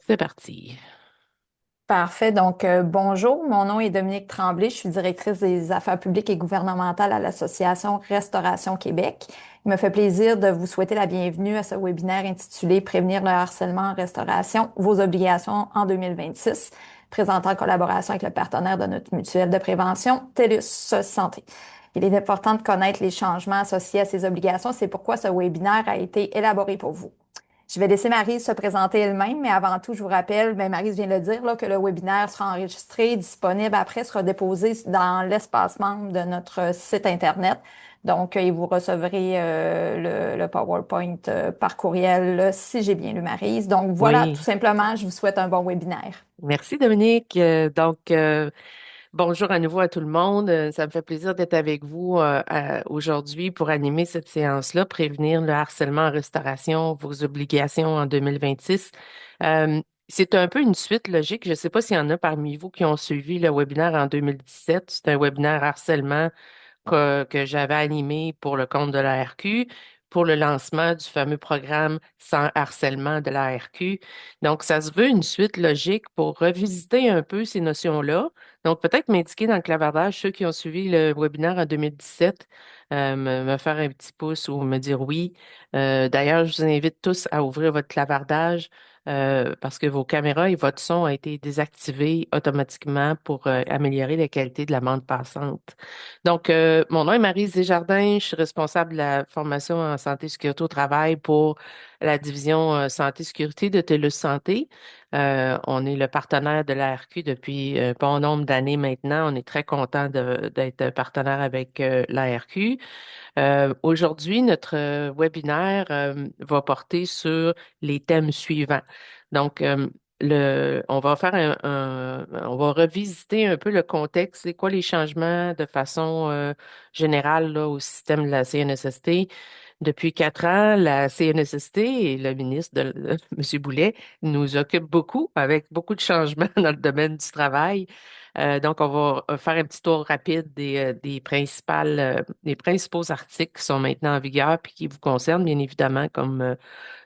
C'est parti. Parfait. Donc, bonjour, mon nom est Dominique Tremblay. Je suis directrice des affaires publiques et gouvernementales à l'Association Restauration Québec. Il me fait plaisir de vous souhaiter la bienvenue à ce webinaire intitulé Prévenir le harcèlement en restauration, vos obligations en 2026, présenté en collaboration avec le partenaire de notre mutuelle de prévention, TELUS Santé. Il est important de connaître les changements associés à ces obligations. C'est pourquoi ce webinaire a été élaboré pour vous. Je vais laisser Maryse se présenter elle-même, mais avant tout, je vous rappelle, ben Maryse vient de le dire, là, que le webinaire sera enregistré, disponible après, sera déposé dans l'espace membre de notre site Internet. Donc, et vous recevrez le PowerPoint par courriel, là, si j'ai bien lu Maryse. Donc, voilà, tout Oui, simplement, je vous souhaite un bon webinaire. merci Dominique. Bonjour à nouveau à tout le monde. Ça me fait plaisir d'être avec vous aujourd'hui pour animer cette séance-là, prévenir le harcèlement en restauration, vos obligations en 2026. C'est un peu une suite logique. Je ne sais pas s'il y en a parmi vous qui ont suivi le webinaire en 2017. C'est un webinaire harcèlement que j'avais animé pour le compte de la RQ, pour le lancement du fameux programme Sans harcèlement de la RQ. Donc, ça se veut une suite logique pour revisiter un peu ces notions-là. Donc, peut-être m'indiquer dans le clavardage, ceux qui ont suivi le webinaire en 2017, me faire un petit pouce ou me dire oui. D'ailleurs, je vous invite tous à ouvrir votre clavardage. Parce que vos caméras et votre son ont été désactivés automatiquement pour améliorer la qualité de la bande passante. Donc, mon nom est Marie Desjardins. Je suis responsable de la formation en santé et sécurité au travail pour la division santé-sécurité de TELUS Santé. On est le partenaire de la RQ depuis un bon nombre d'années maintenant. On est très content d'être partenaire avec la RQ. Aujourd'hui, notre webinaire va porter sur les thèmes suivants. Donc, on va faire on va revisiter un peu le contexte. C'est quoi les changements de façon générale là, au système de la CNSST? Depuis 4 ans, la CNSST et le ministre M. Boulet nous occupent beaucoup avec beaucoup de changements dans le domaine du travail. Donc, on va faire un petit tour rapide des principaux articles qui sont maintenant en vigueur puis qui vous concernent, bien évidemment, comme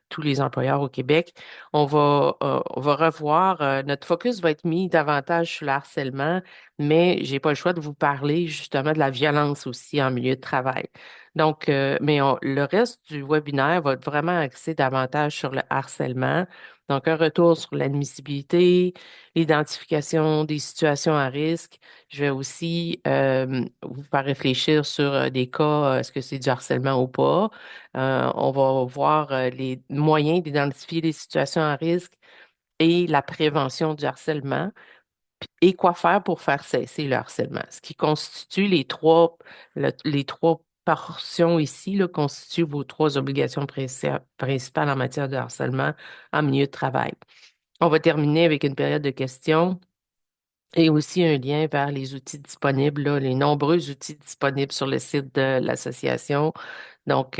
tous les employeurs au Québec. On va revoir, notre focus va être mis davantage sur le harcèlement, mais j'ai pas le choix de vous parler justement de la violence aussi en milieu de travail. Donc, le reste du webinaire va être vraiment axé davantage sur le harcèlement. Donc, un retour sur l'admissibilité, l'identification des situations à risque. Je vais aussi vous faire réfléchir sur des cas, est-ce que c'est du harcèlement ou pas. On va voir les moyens d'identifier les situations à risque et la prévention du harcèlement et quoi faire pour faire cesser le harcèlement. Ce qui constitue les trois portions ici, là, constituent vos trois obligations principales en matière de harcèlement en milieu de travail. On va terminer avec une période de questions et aussi un lien vers les outils disponibles, là, les nombreux outils disponibles sur le site de l'association. Donc,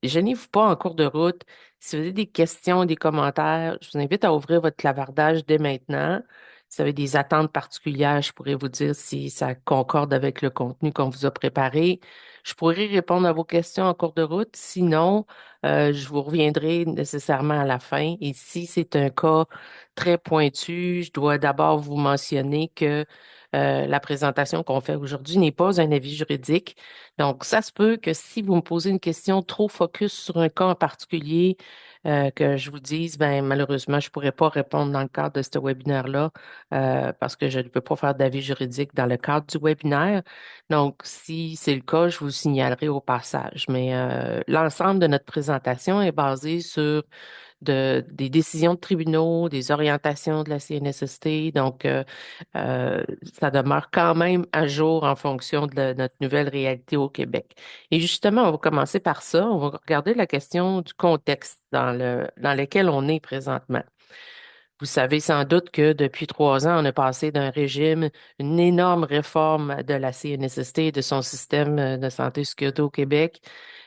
gênez-vous pas en cours de route. Si vous avez des questions, des commentaires, je vous invite à ouvrir votre clavardage dès maintenant. Si vous avez des attentes particulières, je pourrais vous dire si ça concorde avec le contenu qu'on vous a préparé. Je pourrais répondre à vos questions en cours de route. Sinon, je vous reviendrai nécessairement à la fin. Et si c'est un cas très pointu, je dois d'abord vous mentionner que la présentation qu'on fait aujourd'hui n'est pas un avis juridique. Donc, ça se peut que si vous me posez une question trop focus sur un cas en particulier, que je vous dise, ben malheureusement, je ne pourrais pas répondre dans le cadre de ce webinaire-là, parce que je ne peux pas faire d'avis juridique dans le cadre du webinaire. Donc, si c'est le cas, je vous signalerai au passage. Mais l'ensemble de notre présentation est basé sur des décisions de tribunaux, des orientations de la CNSST. Donc, ça demeure quand même à jour en fonction de notre nouvelle réalité au Québec. Et justement, on va commencer par ça. On va regarder la question du contexte dans lequel on est présentement. Vous savez sans doute que depuis 3 ans, on a passé d'un régime, une énorme réforme de la CNSST et de son système de santé et sécurité au Québec.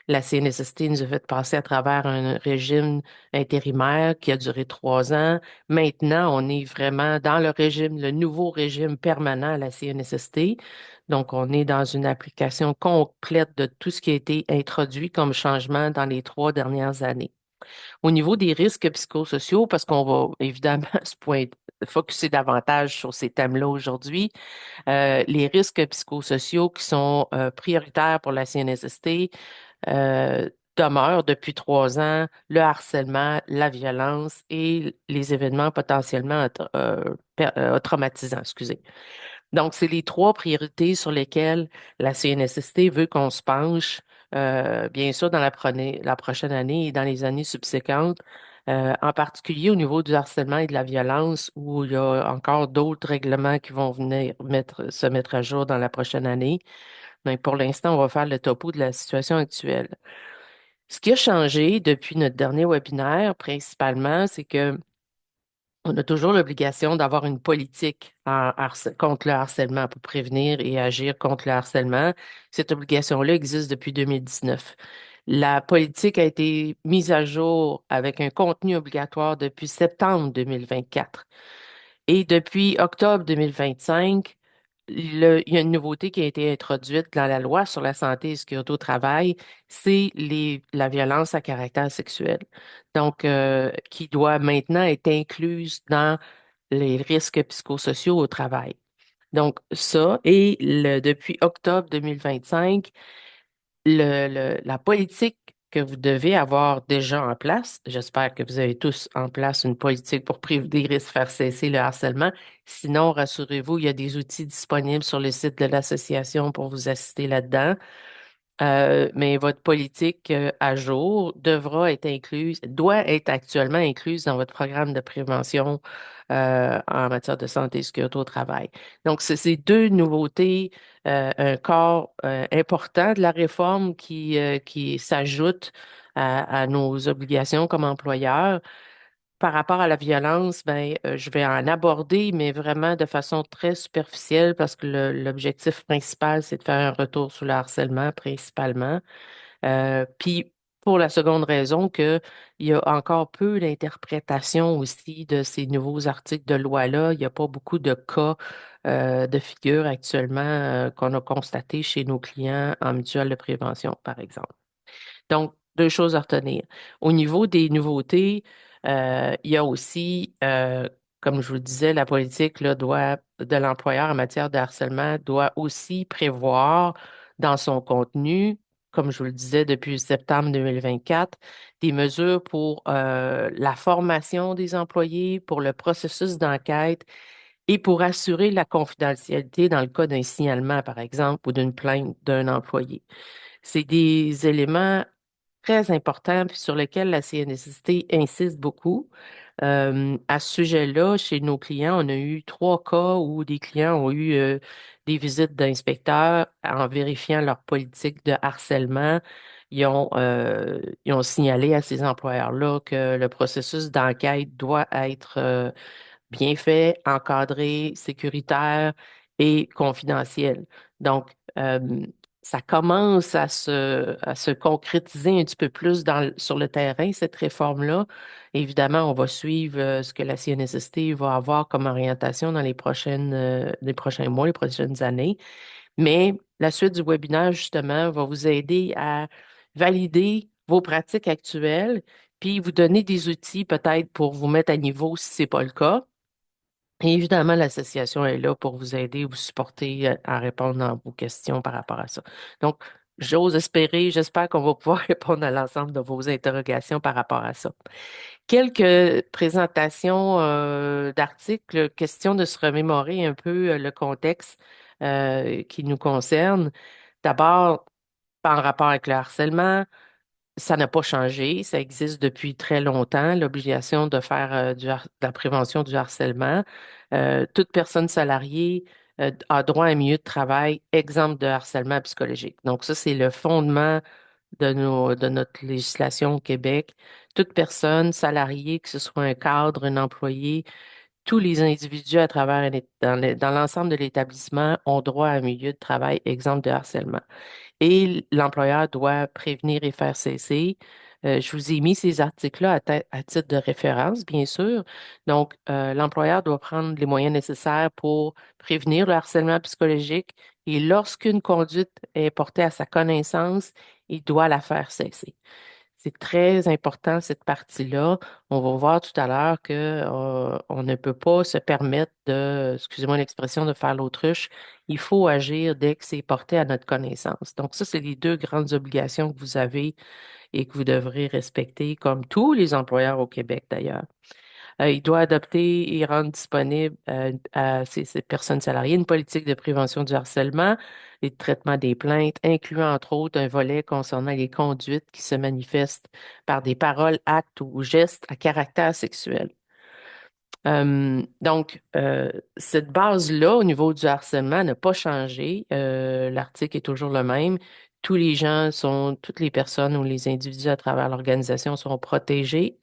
La CNSST nous a fait passer à travers un régime intérimaire qui a duré 3 ans. Maintenant, on est vraiment dans le régime, le nouveau régime permanent à la CNSST. Donc, on est dans une application complète de tout ce qui a été introduit comme changement dans les 3 dernières années. Au niveau des risques psychosociaux, parce qu'on va évidemment se focuser davantage sur ces thèmes-là aujourd'hui, les risques psychosociaux qui sont prioritaires pour la CNSST demeurent depuis 3 ans, le harcèlement, la violence et les événements potentiellement traumatisants, excusez. Donc, c'est les trois priorités sur lesquelles la CNSST veut qu'on se penche, bien sûr, dans la prochaine année et dans les années subséquentes, en particulier au niveau du harcèlement et de la violence, où il y a encore d'autres règlements qui vont venir se mettre à jour dans la prochaine année. Mais pour l'instant, on va faire le topo de la situation actuelle. Ce qui a changé depuis notre dernier webinaire, principalement, c'est que on a toujours l'obligation d'avoir une politique contre le harcèlement pour prévenir et agir contre le harcèlement. Cette obligation-là existe depuis 2019. La politique a été mise à jour avec un contenu obligatoire depuis septembre 2024. Et depuis octobre 2025, il y a une nouveauté qui a été introduite dans la loi sur la santé et sécurité au travail, c'est la violence à caractère sexuel. Donc, qui doit maintenant être incluse dans les risques psychosociaux au travail. Donc, ça, et depuis octobre 2025, la politique que vous devez avoir déjà en place, j'espère que vous avez tous en place une politique pour prévenir et faire cesser le harcèlement. Sinon, rassurez-vous, il y a des outils disponibles sur le site de l'association pour vous assister là-dedans. Mais votre politique à jour devra être incluse, doit être actuellement incluse dans votre programme de prévention en matière de santé et sécurité au travail. Donc, c'est ces deux nouveautés, un corps important de la réforme qui s'ajoute à nos obligations comme employeur. Par rapport à la violence, ben, je vais en aborder, mais vraiment de façon très superficielle parce que l'objectif principal, c'est de faire un retour sur le harcèlement principalement. Puis pour la seconde raison que il y a encore peu d'interprétation aussi de ces nouveaux articles de loi-là. Il n'y a pas beaucoup de cas de figure actuellement qu'on a constaté chez nos clients en mutuelle de prévention, par exemple. Donc, deux choses à retenir. Au niveau des nouveautés, il y a aussi, comme je vous le disais, la politique là, de l'employeur en matière de harcèlement doit aussi prévoir dans son contenu, comme je vous le disais depuis septembre 2024, des mesures pour la formation des employés, pour le processus d'enquête et pour assurer la confidentialité dans le cas d'un signalement, par exemple, ou d'une plainte d'un employé. C'est des éléments très important, puis sur lequel la CNSST insiste beaucoup. À ce sujet-là, chez nos clients, on a eu 3 cas où des clients ont eu des visites d'inspecteurs en vérifiant leur politique de harcèlement. Ils ont signalé à ces employeurs-là que le processus d'enquête doit être bien fait, encadré, sécuritaire et confidentiel. Donc, ça commence à se concrétiser un petit peu plus sur le terrain, cette réforme-là. Évidemment, on va suivre ce que la CNSST va avoir comme orientation dans les prochains mois, les prochaines années. Mais la suite du webinaire, justement, va vous aider à valider vos pratiques actuelles, puis vous donner des outils peut-être pour vous mettre à niveau si ce n'est pas le cas. Et évidemment, l'association est là pour vous aider, vous supporter à répondre à vos questions par rapport à ça. Donc, j'espère qu'on va pouvoir répondre à l'ensemble de vos interrogations par rapport à ça. Quelques présentations d'articles, question de se remémorer un peu le contexte qui nous concerne. D'abord, en rapport avec le harcèlement, ça n'a pas changé, ça existe depuis très longtemps, l'obligation de faire de la prévention du harcèlement. Toute personne salariée a droit à un milieu de travail exempt de harcèlement psychologique. Donc ça, c'est le fondement de notre législation au Québec. Toute personne salariée, que ce soit un cadre, un employé, tous les individus à travers dans l'ensemble de l'établissement ont droit à un milieu de travail exempt de harcèlement et l'employeur doit prévenir et faire cesser. Je vous ai mis ces articles-là à titre de référence, bien sûr. Donc, l'employeur doit prendre les moyens nécessaires pour prévenir le harcèlement psychologique et lorsqu'une conduite est portée à sa connaissance, il doit la faire cesser. C'est très important, cette partie-là. On va voir tout à l'heure que, on ne peut pas se permettre de, excusez-moi l'expression, de faire l'autruche. Il faut agir dès que c'est porté à notre connaissance. Donc, ça, c'est les deux grandes obligations que vous avez et que vous devrez respecter, comme tous les employeurs au Québec d'ailleurs. Il doit adopter et rendre disponible à ses personnes salariées une politique de prévention du harcèlement et de traitement des plaintes, incluant entre autres un volet concernant les conduites qui se manifestent par des paroles, actes ou gestes à caractère sexuel. Cette base-là, au niveau du harcèlement, n'a pas changé. L'article est toujours le même. Toutes les personnes ou les individus à travers l'organisation sont protégés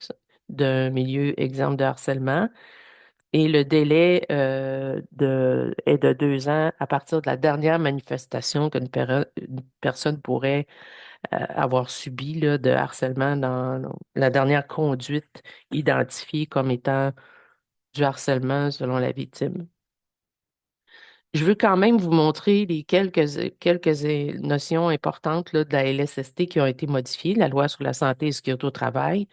d'un milieu exemple de harcèlement. Et le délai est de 2 ans à partir de la dernière manifestation une personne pourrait avoir subi là, de harcèlement dans la dernière conduite identifiée comme étant du harcèlement selon la victime. Je veux quand même vous montrer les quelques notions importantes là, de la LSST qui ont été modifiées, la loi sur la santé et la sécurité au travail,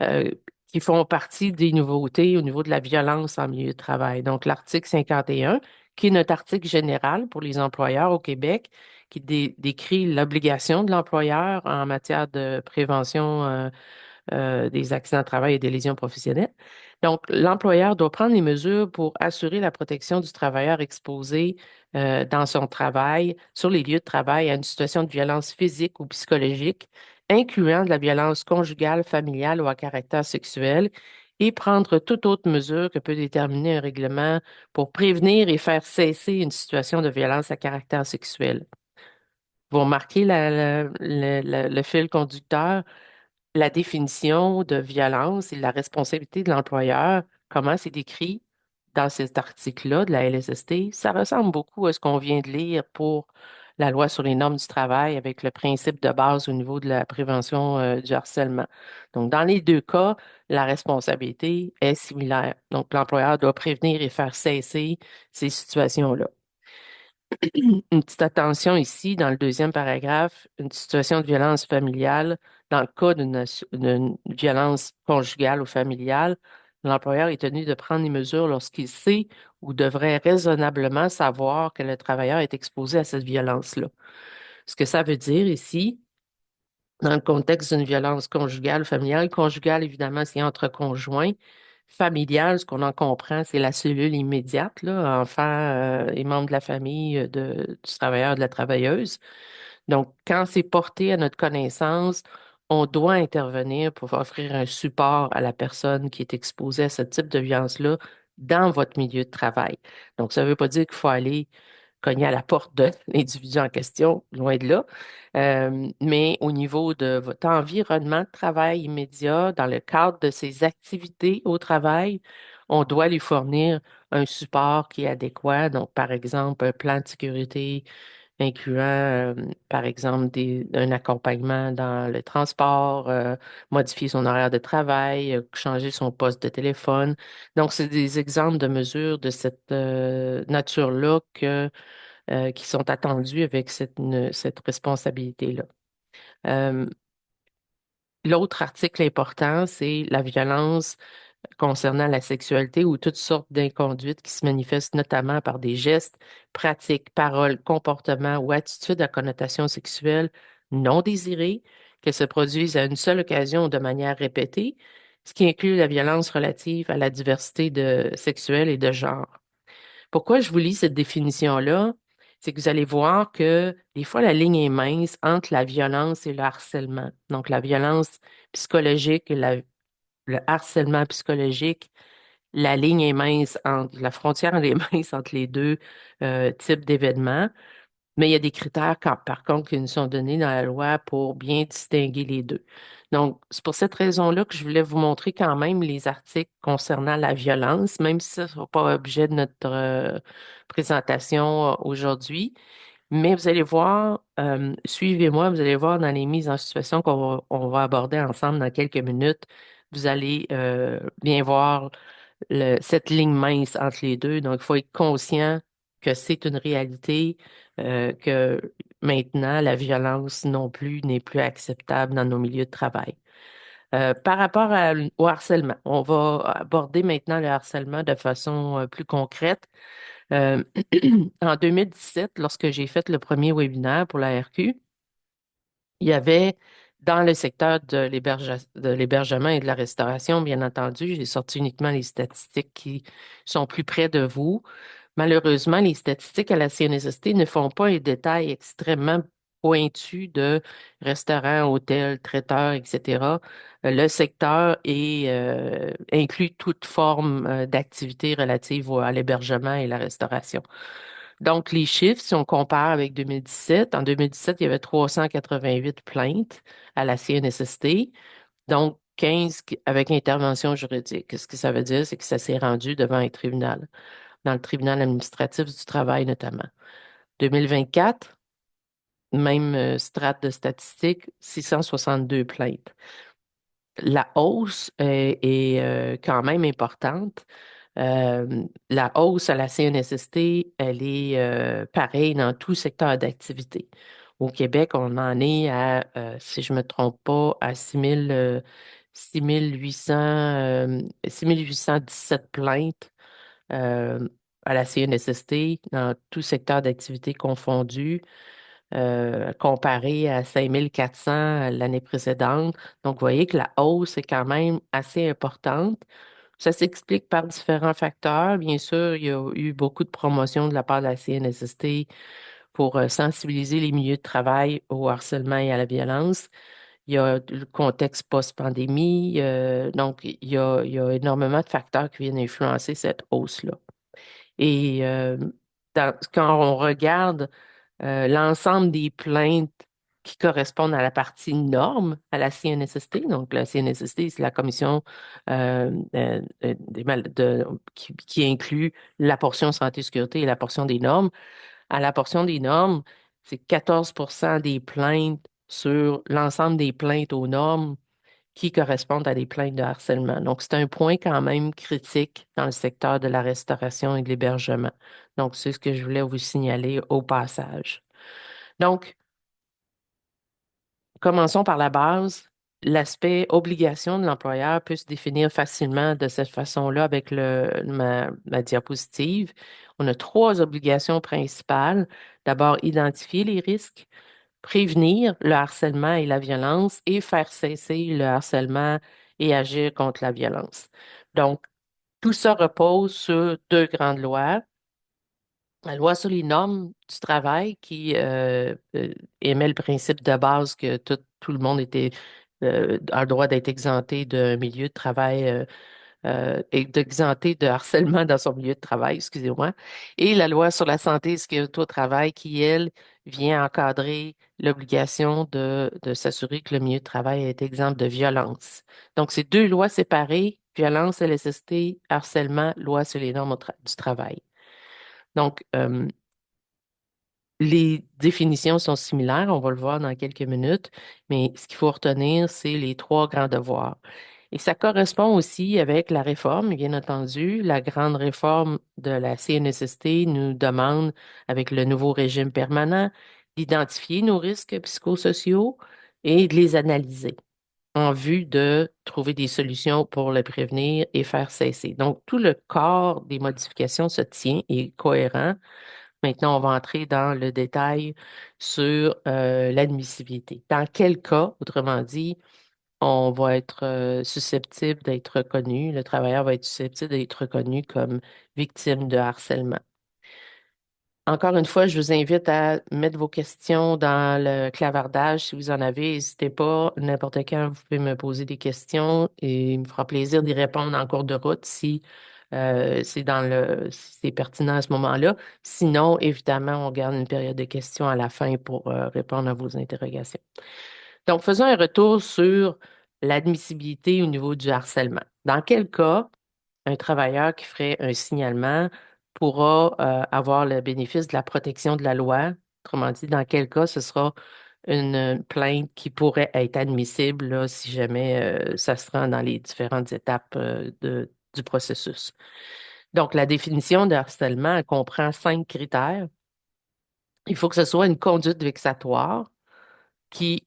euh, qui font partie des nouveautés au niveau de la violence en milieu de travail. Donc, l'article 51, qui est notre article général pour les employeurs au Québec, qui décrit l'obligation de l'employeur en matière de prévention des accidents de travail et des lésions professionnelles. Donc, l'employeur doit prendre les mesures pour assurer la protection du travailleur exposé dans son travail, sur les lieux de travail, à une situation de violence physique ou psychologique, incluant de la violence conjugale, familiale ou à caractère sexuel, et prendre toute autre mesure que peut déterminer un règlement pour prévenir et faire cesser une situation de violence à caractère sexuel. Vous remarquez le fil conducteur, la définition de violence et la responsabilité de l'employeur, comment c'est décrit dans cet article-là de la LSST, ça ressemble beaucoup à ce qu'on vient de lire pour la loi sur les normes du travail avec le principe de base au niveau de la prévention du harcèlement. Donc, dans les deux cas, la responsabilité est similaire. Donc, l'employeur doit prévenir et faire cesser ces situations-là. Une petite attention ici, dans le deuxième paragraphe, une situation de violence familiale. Dans le cas d'une violence conjugale ou familiale, l'employeur est tenu de prendre des mesures lorsqu'il sait ou devrait raisonnablement savoir que le travailleur est exposé à cette violence-là. Ce que ça veut dire ici, dans le contexte d'une violence conjugale ou familiale, conjugale, évidemment, c'est entre conjoints. Familiale, ce qu'on en comprend, c'est la cellule immédiate, là, enfants et membres de la famille du travailleur, de la travailleuse. Donc, quand c'est porté à notre connaissance, on doit intervenir pour offrir un support à la personne qui est exposée à ce type de violence-là dans votre milieu de travail. Donc, ça ne veut pas dire qu'il faut aller cogner à la porte de l'individu en question, loin de là. Mais au niveau de votre environnement de travail immédiat, dans le cadre de ses activités au travail, on doit lui fournir un support qui est adéquat. Donc, par exemple, un plan de sécurité incluant, par exemple, un accompagnement dans le transport, modifier son horaire de travail, changer son poste de téléphone. Donc, c'est des exemples de mesures de cette nature-là qui sont attendus avec cette responsabilité-là. Euh, L'autre article important, c'est la violence concernant la sexualité ou toutes sortes d'inconduites qui se manifestent notamment par des gestes, pratiques, paroles, comportements ou attitudes à connotation sexuelle non désirées, que se produisent à une seule occasion ou de manière répétée, ce qui inclut la violence relative à la diversité sexuelle et de genre. Pourquoi je vous lis cette définition-là? C'est que vous allez voir que des fois, la ligne est mince entre la violence et le harcèlement. Donc, la violence psychologique et le harcèlement psychologique, la ligne est mince entre, la frontière elle est mince entre les deux types d'événements. Mais il y a des critères, par contre, qui nous sont donnés dans la loi pour bien distinguer les deux. Donc, c'est pour cette raison-là que je voulais vous montrer quand même les articles concernant la violence, même si ça ne sera pas objet de notre présentation aujourd'hui. Mais vous allez voir, suivez-moi, vous allez voir dans les mises en situation on va aborder ensemble dans quelques minutes, vous allez bien voir cette ligne mince entre les deux. Donc, il faut être conscient que c'est une réalité, que maintenant, la violence non plus n'est plus acceptable dans nos milieux de travail. Par rapport au harcèlement, on va aborder maintenant le harcèlement de façon plus concrète. Euh, En 2017, lorsque j'ai fait le premier webinaire pour la RQ, il y avait dans le secteur de l'hébergement et de la restauration, bien entendu, j'ai sorti uniquement les statistiques qui sont plus près de vous. Malheureusement, les statistiques à la CNSST ne font pas un détail extrêmement pointu de restaurants, hôtels, traiteurs, etc. Le secteur inclut toute forme d'activité relative à l'hébergement et la restauration. Donc, les chiffres, si on compare avec 2017, en 2017, il y avait 388 plaintes à la CNSST, donc 15 avec intervention juridique. Ce que ça veut dire, c'est que ça s'est rendu devant un tribunal, dans le tribunal administratif du travail notamment. 2024, même strate de statistiques, 662 plaintes. La hausse est quand même importante. La hausse à la CNSST, elle est pareille dans tout secteur d'activité. Au Québec, on en est à, si je ne me trompe pas, à 6 817 plaintes à la CNSST dans tout secteur d'activité confondu, comparé à 5 400 l'année précédente. Donc, vous voyez que la hausse est quand même assez importante. Ça s'explique par différents facteurs. Bien sûr, il y a eu beaucoup de promotions de la part de la CNSST pour sensibiliser les milieux de travail au harcèlement et à la violence. Il y a le contexte post-pandémie. Donc, il y a énormément de facteurs qui viennent influencer cette hausse-là. Et quand on regarde l'ensemble des plaintes qui correspondent à la partie norme à la CNSST. Donc, la CNSST, c'est la commission qui inclut la portion santé-sécurité et la portion des normes. À la portion des normes, c'est 14% des plaintes sur l'ensemble des plaintes aux normes qui correspondent à des plaintes de harcèlement. Donc, c'est un point quand même critique dans le secteur de la restauration et de l'hébergement. Donc, c'est ce que je voulais vous signaler au passage. Donc, commençons par la base. L'aspect obligation de l'employeur peut se définir facilement de cette façon-là avec ma diapositive. On a trois obligations principales. D'abord, identifier les risques, prévenir le harcèlement et la violence et faire cesser le harcèlement et agir contre la violence. Donc, tout ça repose sur deux grandes lois. La loi sur les normes du travail qui émet le principe de base que tout le monde a le droit d'être exempté d'un milieu de travail et d'exempté de harcèlement dans son milieu de travail, excusez-moi. Et la loi sur la santé et sécurité au travail qui, elle, vient encadrer l'obligation de s'assurer que le milieu de travail est exempt de violence. Donc, c'est deux lois séparées, violence, LSST, harcèlement, loi sur les normes du travail. Donc, les définitions sont similaires, on va le voir dans quelques minutes, mais ce qu'il faut retenir, c'est les trois grands devoirs. Et ça correspond aussi avec la réforme, bien entendu. La grande réforme de la CNSST nous demande, avec le nouveau régime permanent, d'identifier nos risques psychosociaux et de les analyser en vue de trouver des solutions pour le prévenir et faire cesser. Donc, tout le corps des modifications se tient et est cohérent. Maintenant, on va entrer dans le détail sur l'admissibilité. Dans quel cas, autrement dit, on va être susceptible d'être reconnu, le travailleur va être susceptible d'être reconnu comme victime de harcèlement. Encore une fois, je vous invite à mettre vos questions dans le clavardage si vous en avez. N'hésitez pas, n'importe quand, vous pouvez me poser des questions et il me fera plaisir d'y répondre en cours de route si si c'est pertinent à ce moment-là. Sinon, évidemment, on garde une période de questions à la fin pour répondre à vos interrogations. Donc, faisons un retour sur l'admissibilité au niveau du harcèlement. Dans quel cas un travailleur qui ferait un signalement pourra avoir le bénéfice de la protection de la loi? Autrement dit, dans quel cas ce sera une plainte qui pourrait être admissible là, si jamais ça se rend dans les différentes étapes du processus. Donc, la définition de harcèlement, elle comprend 5 critères. Il faut que ce soit une conduite vexatoire qui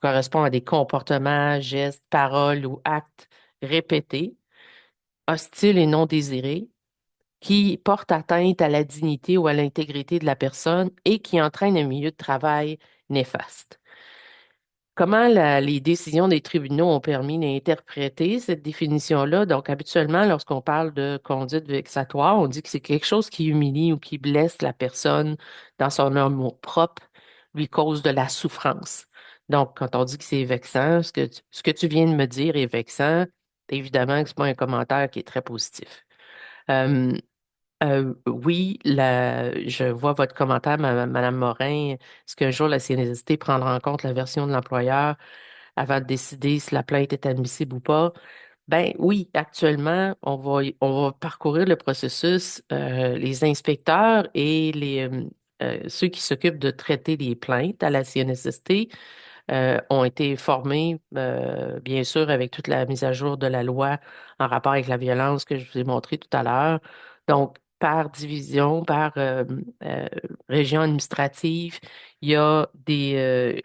correspond à des comportements, gestes, paroles ou actes répétés, hostiles et non désirés, qui portent atteinte à la dignité ou à l'intégrité de la personne et qui entraînent un milieu de travail néfaste. Comment les décisions des tribunaux ont permis d'interpréter cette définition-là? Donc, habituellement, lorsqu'on parle de conduite vexatoire, on dit que c'est quelque chose qui humilie ou qui blesse la personne dans son amour propre, lui cause de la souffrance. Donc, quand on dit que c'est vexant, ce que tu viens de me dire est vexant, évidemment que c'est pas un commentaire qui est très positif. Euh, oui, je vois votre commentaire, Madame Morin. Est-ce qu'un jour la CNSST prendra en compte la version de l'employeur avant de décider si la plainte est admissible ou pas? Ben oui, actuellement, on va parcourir le processus. Les inspecteurs et ceux qui s'occupent de traiter les plaintes à la CNSST ont été formés, bien sûr, avec toute la mise à jour de la loi en rapport avec la violence que je vous ai montré tout à l'heure. Donc, par division, par euh, région administrative, il y a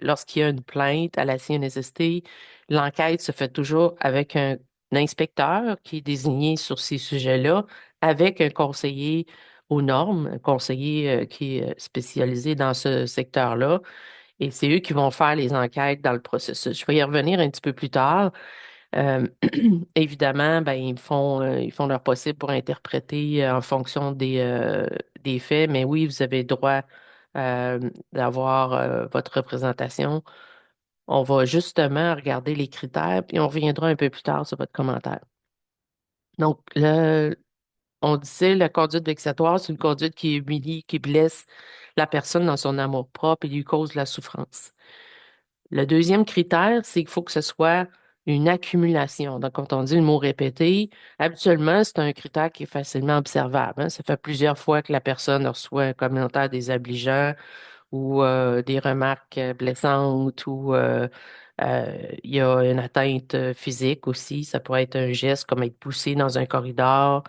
lorsqu'il y a une plainte à la CNSST, l'enquête se fait toujours avec un inspecteur qui est désigné sur ces sujets-là, avec un conseiller aux normes, un conseiller qui est spécialisé dans ce secteur-là. Et c'est eux qui vont faire les enquêtes dans le processus. Je vais y revenir un petit peu plus tard. Euh, évidemment, ben, ils font leur possible pour interpréter en fonction des faits, mais oui, vous avez le droit d'avoir votre représentation. On va justement regarder les critères, puis on reviendra un peu plus tard sur votre commentaire. Donc, on disait la conduite vexatoire, c'est une conduite qui humilie, qui blesse la personne dans son amour-propre et lui cause de la souffrance. Le deuxième critère, c'est qu'il faut que ce soit une accumulation. Donc, quand on dit le mot répété, habituellement, c'est un critère qui est facilement observable, hein. Ça fait plusieurs fois que la personne reçoit un commentaire désobligeant ou des remarques blessantes ou il y a une atteinte physique aussi. Ça pourrait être un geste comme être poussé dans un corridor.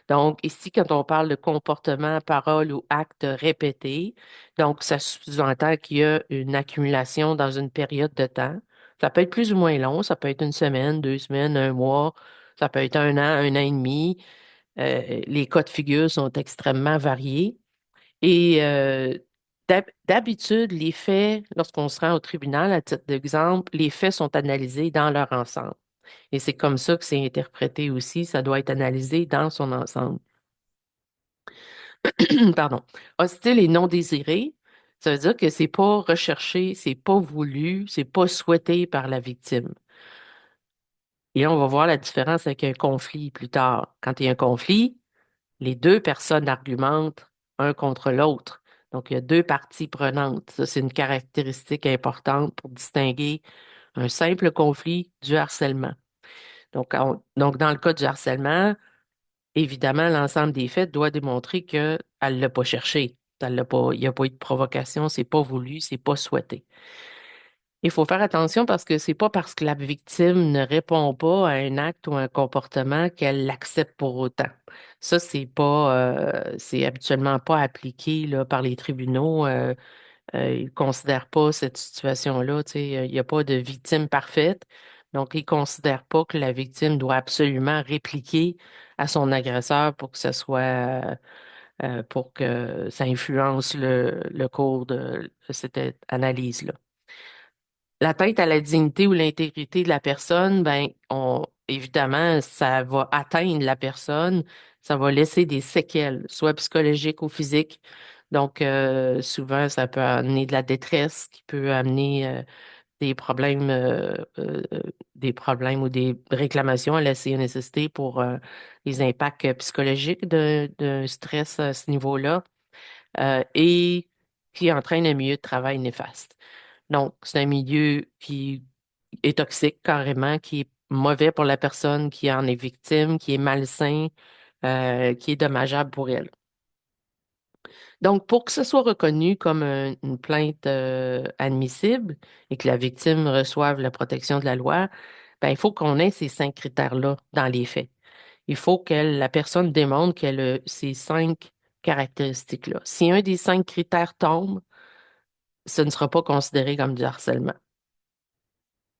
Donc, ici, quand on parle de comportement, parole ou acte répété, donc ça sous-entend qu'il y a une accumulation dans une période de temps. Ça peut être plus ou moins long, ça peut être une semaine, 2 semaines, un mois, ça peut être un an et demi. Les cas de figure sont extrêmement variés. Et d'habitude, les faits, lorsqu'on se rend au tribunal, à titre d'exemple, les faits sont analysés dans leur ensemble. Et c'est comme ça que c'est interprété aussi. Ça doit être analysé dans son ensemble. Pardon. Hostile et non désiré, ça veut dire que c'est pas recherché, c'est pas voulu, c'est pas souhaité par la victime. Et là, on va voir la différence avec un conflit plus tard. Quand il y a un conflit, les deux personnes argumentent un contre l'autre. Donc, il y a deux parties prenantes. Ça, c'est une caractéristique importante pour distinguer un simple conflit du harcèlement. Donc, dans le cas du harcèlement, évidemment, l'ensemble des faits doit démontrer qu'elle ne l'a pas cherché. Il n'y a pas eu de provocation, c'est pas voulu, c'est pas souhaité. Il faut faire attention parce que c'est pas parce que la victime ne répond pas à un acte ou un comportement qu'elle l'accepte pour autant. Ça, c'est habituellement pas appliqué là, par les tribunaux. Ils considèrent pas cette situation-là. Tu sais, il n'y a pas de victime parfaite. Donc, ils considèrent pas que la victime doit absolument répliquer à son agresseur pour que ce soit, pour que ça influence le cours de cette analyse-là. L'atteinte à la dignité ou l'intégrité de la personne, ben, évidemment, ça va atteindre la personne, ça va laisser des séquelles, soit psychologiques ou physiques. Donc, souvent, ça peut amener de la détresse, qui peut amener des problèmes ou des réclamations à la CNSST pour les impacts psychologiques d'un stress à ce niveau-là, et qui entraîne un milieu de travail néfaste. Donc, c'est un milieu qui est toxique carrément, qui est mauvais pour la personne qui en est victime, qui est malsain, qui est dommageable pour elle. Donc, pour que ce soit reconnu comme une plainte admissible et que la victime reçoive la protection de la loi, ben, il faut qu'on ait ces 5 critères-là dans les faits. Il faut que la personne démontre qu'elle a ces 5 caractéristiques-là. Si un des 5 critères tombe, ce ne sera pas considéré comme du harcèlement.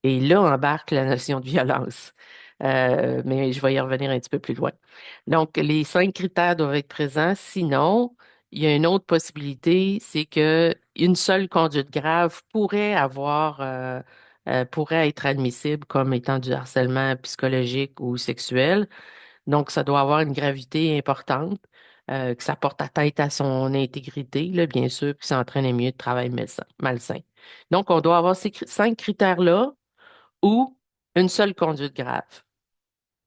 Et là embarque la notion de violence. Mais je vais y revenir un petit peu plus loin. Donc, les 5 critères doivent être présents. Sinon, il y a une autre possibilité, c'est que une seule conduite grave pourrait être admissible comme étant du harcèlement psychologique ou sexuel. Donc, ça doit avoir une gravité importante, que ça porte atteinte à son intégrité, là, bien sûr, puis ça entraîne un milieu de travail malsain. Donc, on doit avoir ces 5 critères-là ou une seule conduite grave.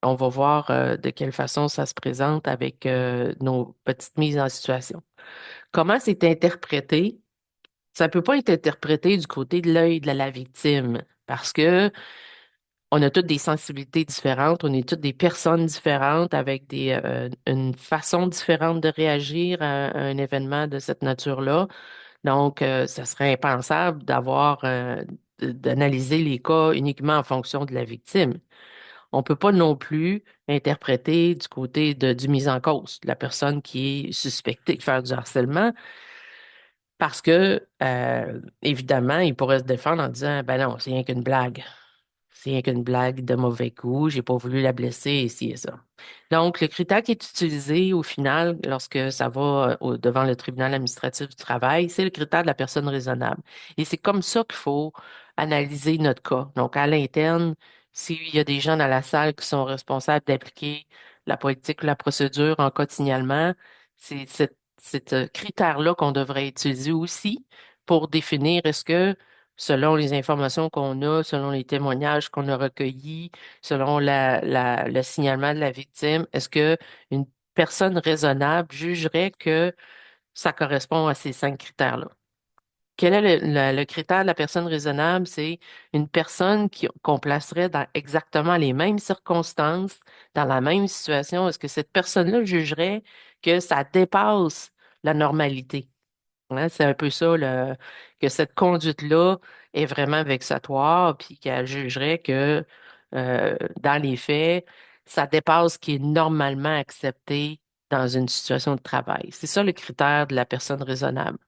On va voir de quelle façon ça se présente avec nos petites mises en situation. Comment c'est interprété? Ça ne peut pas être interprété du côté de l'œil de la victime parce que on a toutes des sensibilités différentes, on est toutes des personnes différentes avec une façon différente de réagir à un événement de cette nature-là. Donc, ça serait impensable d'analyser les cas uniquement en fonction de la victime. On ne peut pas non plus interpréter du côté du mise en cause, de la personne qui est suspectée de faire du harcèlement, parce que, évidemment, il pourrait se défendre en disant, ben non, c'est rien qu'une blague. C'est rien qu'une blague de mauvais goût, j'ai pas voulu la blesser, ici et ça. Donc, le critère qui est utilisé au final, lorsque ça va devant le tribunal administratif du travail, c'est le critère de la personne raisonnable. Et c'est comme ça qu'il faut analyser notre cas. Donc, à l'interne, s'il y a des gens dans la salle qui sont responsables d'appliquer la politique ou la procédure en cas de signalement, c'est cet critère-là qu'on devrait utiliser aussi pour définir est-ce que selon les informations qu'on a, selon les témoignages qu'on a recueillis, selon le signalement de la victime, est-ce que une personne raisonnable jugerait que ça correspond à ces 5 critères-là? Quel est le critère de la personne raisonnable? C'est une personne qu'on placerait dans exactement les mêmes circonstances, dans la même situation. Est-ce que cette personne-là jugerait que ça dépasse la normalité? Hein, c'est un peu ça, que cette conduite-là est vraiment vexatoire, puis qu'elle jugerait que, dans les faits, ça dépasse ce qui est normalement accepté dans une situation de travail. C'est ça le critère de la personne raisonnable.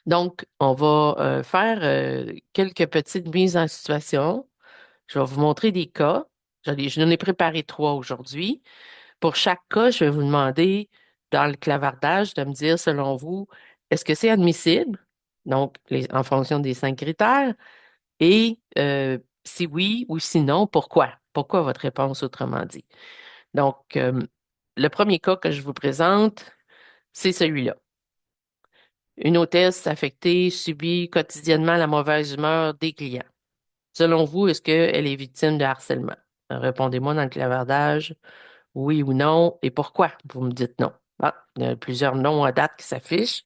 Donc, on va faire quelques petites mises en situation. Je vais vous montrer des cas. J'en ai préparé 3 aujourd'hui. Pour chaque cas, je vais vous demander, dans le clavardage, de me dire, selon vous, est-ce que c'est admissible? Donc, en fonction des 5 critères. Et si oui ou sinon, pourquoi? Pourquoi votre réponse, autrement dit? Donc, le premier cas que je vous présente, c'est celui-là. Une hôtesse affectée subit quotidiennement la mauvaise humeur des clients. Selon vous, est-ce qu'elle est victime de harcèlement? Répondez-moi dans le clavardage. Oui ou non, et pourquoi vous me dites non? Ah, il y a plusieurs noms à date qui s'affichent.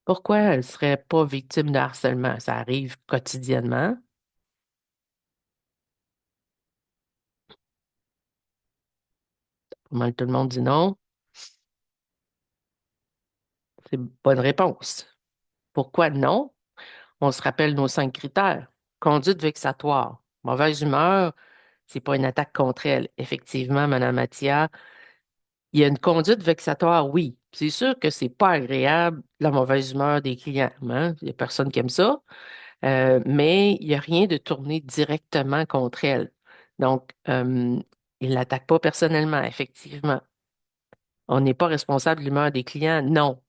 Pourquoi elle ne serait pas victime de harcèlement? Ça arrive quotidiennement. Pas mal tout le monde dit non. C'est une bonne réponse. Pourquoi non? On se rappelle nos 5 critères. Conduite vexatoire. Mauvaise humeur, c'est pas une attaque contre elle. Effectivement, Madame Mattia, il y a une conduite vexatoire, oui. C'est sûr que c'est pas agréable, la mauvaise humeur des clients, hein? Il y a personne qui aime ça. Mais il n'y a rien de tourné directement contre elle. Donc, il ne l'attaque pas personnellement, effectivement. On n'est pas responsable de l'humeur des clients, non.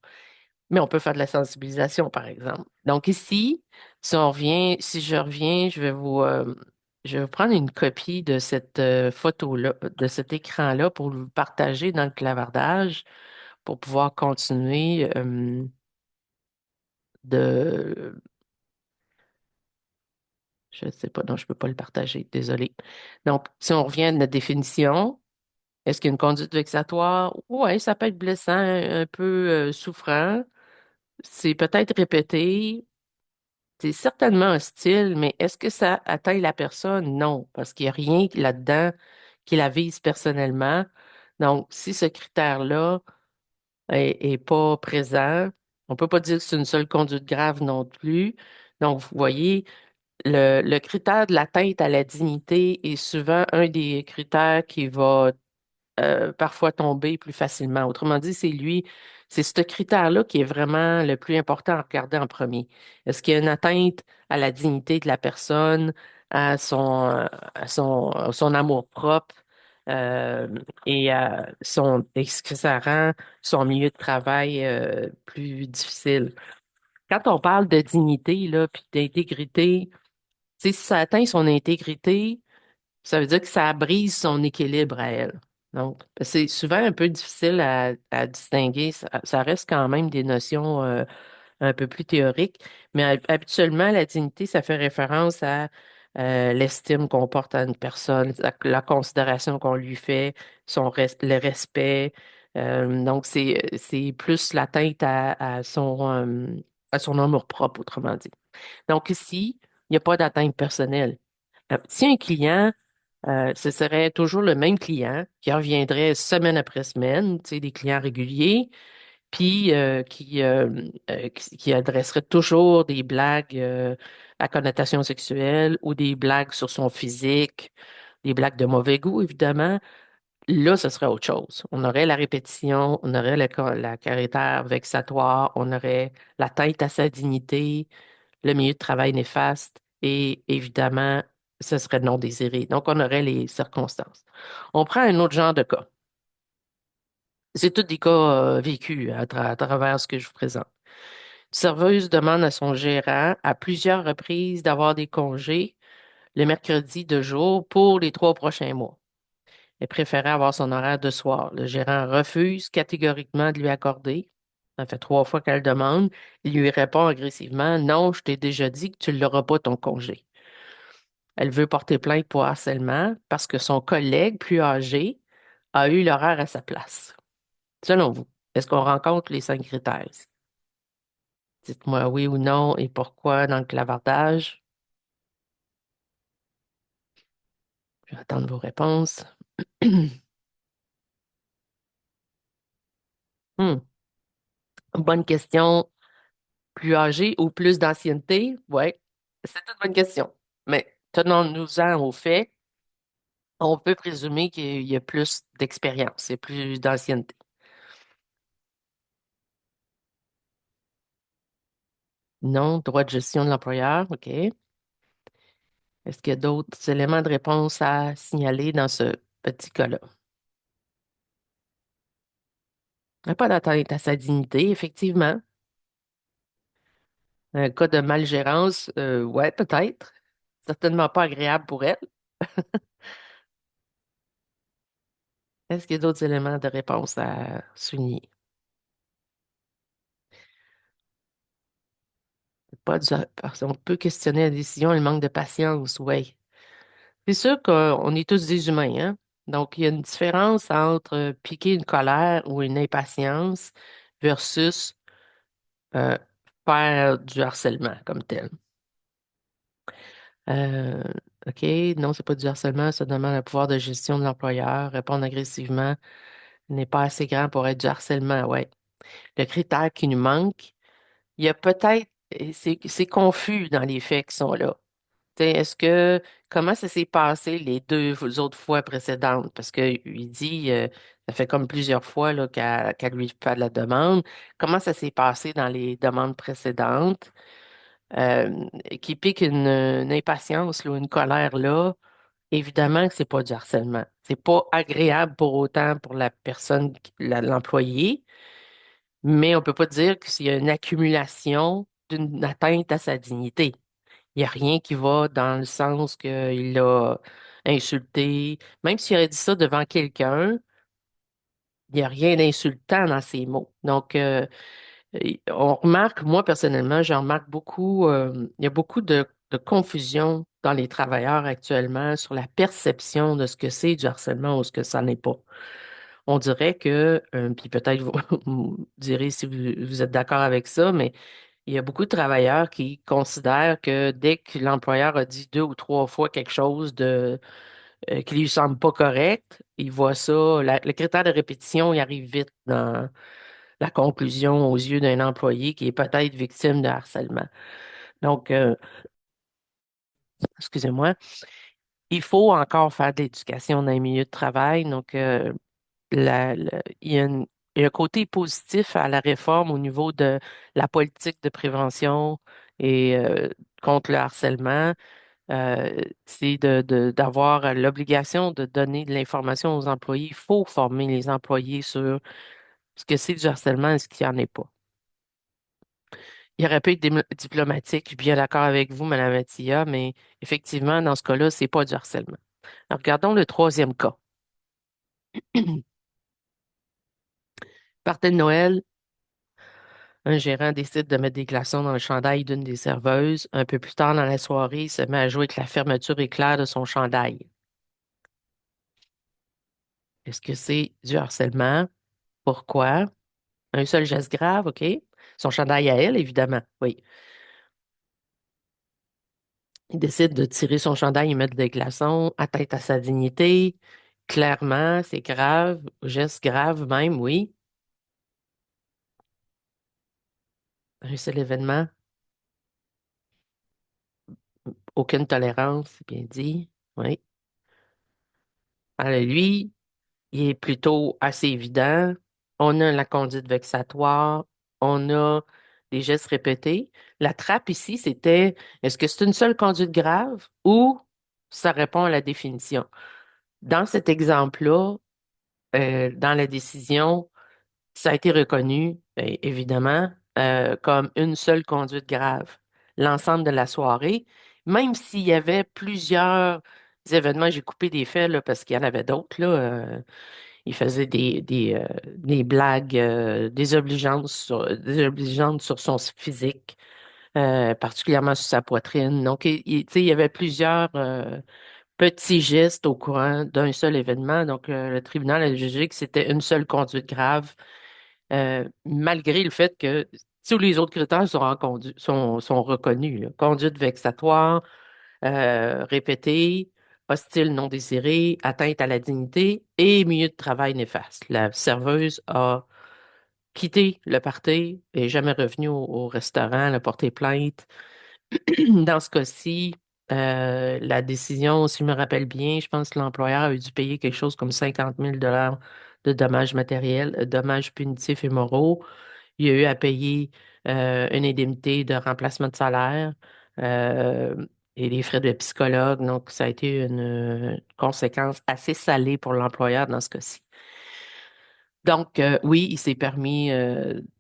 Mais on peut faire de la sensibilisation, par exemple. Donc ici, si je reviens, je vais vous prendre une copie de cette photo-là, de cet écran-là pour le partager dans le clavardage pour pouvoir continuer de. Je ne sais pas, non, je ne peux pas le partager, désolé. Donc, si on revient à notre définition, est-ce qu'il y a une conduite vexatoire? Oui, ça peut être blessant, un peu souffrant. C'est peut-être répété. C'est certainement hostile, mais est-ce que ça atteint la personne? Non, parce qu'il n'y a rien là-dedans qui la vise personnellement. Donc, si ce critère-là est pas présent, on ne peut pas dire que c'est une seule conduite grave non plus. Donc, vous voyez, le critère de l'atteinte à la dignité est souvent un des critères qui va parfois tomber plus facilement. Autrement dit, c'est ce critère-là qui est vraiment le plus important à regarder en premier. Est-ce qu'il y a une atteinte à la dignité de la personne, à son amour-propre, euh, est-ce que ça rend son milieu de travail, plus difficile? Quand on parle de dignité, là, puis d'intégrité, tu sais, si ça atteint son intégrité, ça veut dire que ça brise son équilibre à elle. Donc, c'est souvent un peu difficile à distinguer. Ça reste quand même des notions, un peu plus théoriques, mais habituellement, la dignité, ça fait référence à l'estime qu'on porte à une personne, la considération qu'on lui fait, le respect. Donc, c'est plus l'atteinte à son amour-propre, autrement dit. Donc, ici, il n'y a pas d'atteinte personnelle. Si un client, ce serait toujours le même client qui reviendrait semaine après semaine, tu sais, des clients réguliers, puis qui adresserait toujours des blagues à connotation sexuelle ou des blagues sur son physique, des blagues de mauvais goût, évidemment. Là, ce serait autre chose. On aurait la répétition, on aurait la caractère vexatoire, on aurait l'atteinte à sa dignité, le milieu de travail néfaste et évidemment, ce serait non désiré. Donc, on aurait les circonstances. On prend un autre genre de cas. C'est tous des cas vécus à travers ce que je vous présente. Une serveuse demande à son gérant à plusieurs reprises d'avoir des congés le mercredi de jour pour les 3 prochains mois. Elle préférait avoir son horaire de soir. Le gérant refuse catégoriquement de lui accorder. Ça fait 3 fois qu'elle demande. Il lui répond agressivement, non, je t'ai déjà dit que tu ne l'auras pas ton congé. Elle veut porter plainte pour harcèlement parce que son collègue plus âgé a eu l'horaire à sa place. Selon vous, est-ce qu'on rencontre les 5 critères ici? Dites-moi oui ou non et pourquoi dans le clavardage. Je vais attendre vos réponses. Hmm, bonne question. Plus âgé ou plus d'ancienneté? Ouais, c'est une bonne question. Mais tenons-nous-en au fait, on peut présumer qu'il y a plus d'expérience et plus d'ancienneté. Non, droit de gestion de l'employeur, OK. Est-ce qu'il y a d'autres éléments de réponse à signaler dans ce petit cas-là? Il n'y a pas d'atteinte à sa dignité, effectivement. Un cas de malgérance, ouais, peut-être. Certainement pas agréable pour elle. Est-ce qu'il y a d'autres éléments de réponse à souligner? Pas du... Parce qu'on peut questionner la décision, le manque de patience, oui. C'est sûr qu'on est tous des humains, hein? Donc, il y a une différence entre piquer une colère ou une impatience versus euh, faire du harcèlement comme tel. Euh, OK, non, c'est pas du harcèlement, ça demande un pouvoir de gestion de l'employeur. Répondre agressivement n'est pas assez grand pour être du harcèlement, ouais. Le critère qui nous manque, il y a peut-être, et c'est confus dans les faits qui sont là. Est-ce que, comment ça s'est passé les 2 autres fois précédentes? Parce qu'il dit, ça fait comme plusieurs fois là, qu'elle lui fait de la demande. Comment ça s'est passé dans les demandes précédentes? Euh, qui pique une impatience ou une colère là, évidemment que c'est pas du harcèlement. C'est pas agréable pour autant pour la personne, l'employé, mais on peut pas dire que s'il y a une accumulation d'une atteinte à sa dignité. Il n'y a rien qui va dans le sens qu'il l'a insulté. Même s'il aurait dit ça devant quelqu'un, il n'y a rien d'insultant dans ses mots. Donc, on remarque, moi personnellement, j'en remarque beaucoup, il y a beaucoup de confusion dans les travailleurs actuellement sur la perception de ce que c'est du harcèlement ou ce que ça n'est pas. On dirait que, puis peut-être vous, vous me direz si vous êtes d'accord avec ça, mais il y a beaucoup de travailleurs qui considèrent que dès que l'employeur a dit 2 ou 3 fois quelque chose qui lui semble pas correct, ils voient ça, le critère de répétition, il arrive vite dans la conclusion aux yeux d'un employé qui est peut-être victime de harcèlement. Donc, excusez-moi, il faut encore faire de l'éducation dans les milieux de travail. Donc, il y a il y a un côté positif à la réforme au niveau de la politique de prévention et contre le harcèlement. C'est d'avoir l'obligation de donner de l'information aux employés. Il faut former les employés sur ce que c'est du harcèlement et ce qu'il n'y en est pas. Il aurait pu être diplomatique, je suis bien d'accord avec vous, Madame Attilla, mais effectivement, dans ce cas-là, c'est pas du harcèlement. Alors, regardons le troisième cas. Party de Noël, un gérant décide de mettre des glaçons dans le chandail d'une des serveuses. Un peu plus tard dans la soirée, il se met à jouer avec la fermeture éclair de son chandail. Est-ce que c'est du harcèlement? Pourquoi? Un seul geste grave, OK? Son chandail à elle, évidemment, oui. Il décide de tirer son chandail et mettre des glaçons, atteinte à sa dignité. Clairement, c'est grave, geste grave même, oui. Un seul événement, aucune tolérance, c'est bien dit. Oui. Alors lui, il est plutôt assez évident. On a la conduite vexatoire, on a des gestes répétés. La trappe ici, c'était est-ce que c'est une seule conduite grave ou ça répond à la définition? Dans cet exemple-là, dans la décision, ça a été reconnu, bien, évidemment, comme une seule conduite grave. L'ensemble de la soirée, même s'il y avait plusieurs événements, j'ai coupé des faits là, parce qu'il y en avait d'autres, là, il faisait des blagues désobligeantes sur son physique, particulièrement sur sa poitrine. Donc, tu sais, il y avait plusieurs petits gestes au courant d'un seul événement. Donc, le tribunal a jugé que c'était une seule conduite grave, malgré le fait que tous les autres critères sont reconnus, là. Conduite vexatoire, répétée, hostile non désiré, atteinte à la dignité et milieu de travail néfaste. La serveuse a quitté le party et jamais revenue au restaurant, elle a porté plainte. Dans ce cas-ci, la décision, si je me rappelle bien, je pense que l'employeur a dû payer quelque chose comme 50 000 $ de dommages matériels, dommages punitifs et moraux. Il y a eu à payer une indemnité de remplacement de salaire euh, et les frais de psychologue. Donc, ça a été une conséquence assez salée pour l'employeur dans ce cas-ci. Donc, oui, il s'est permis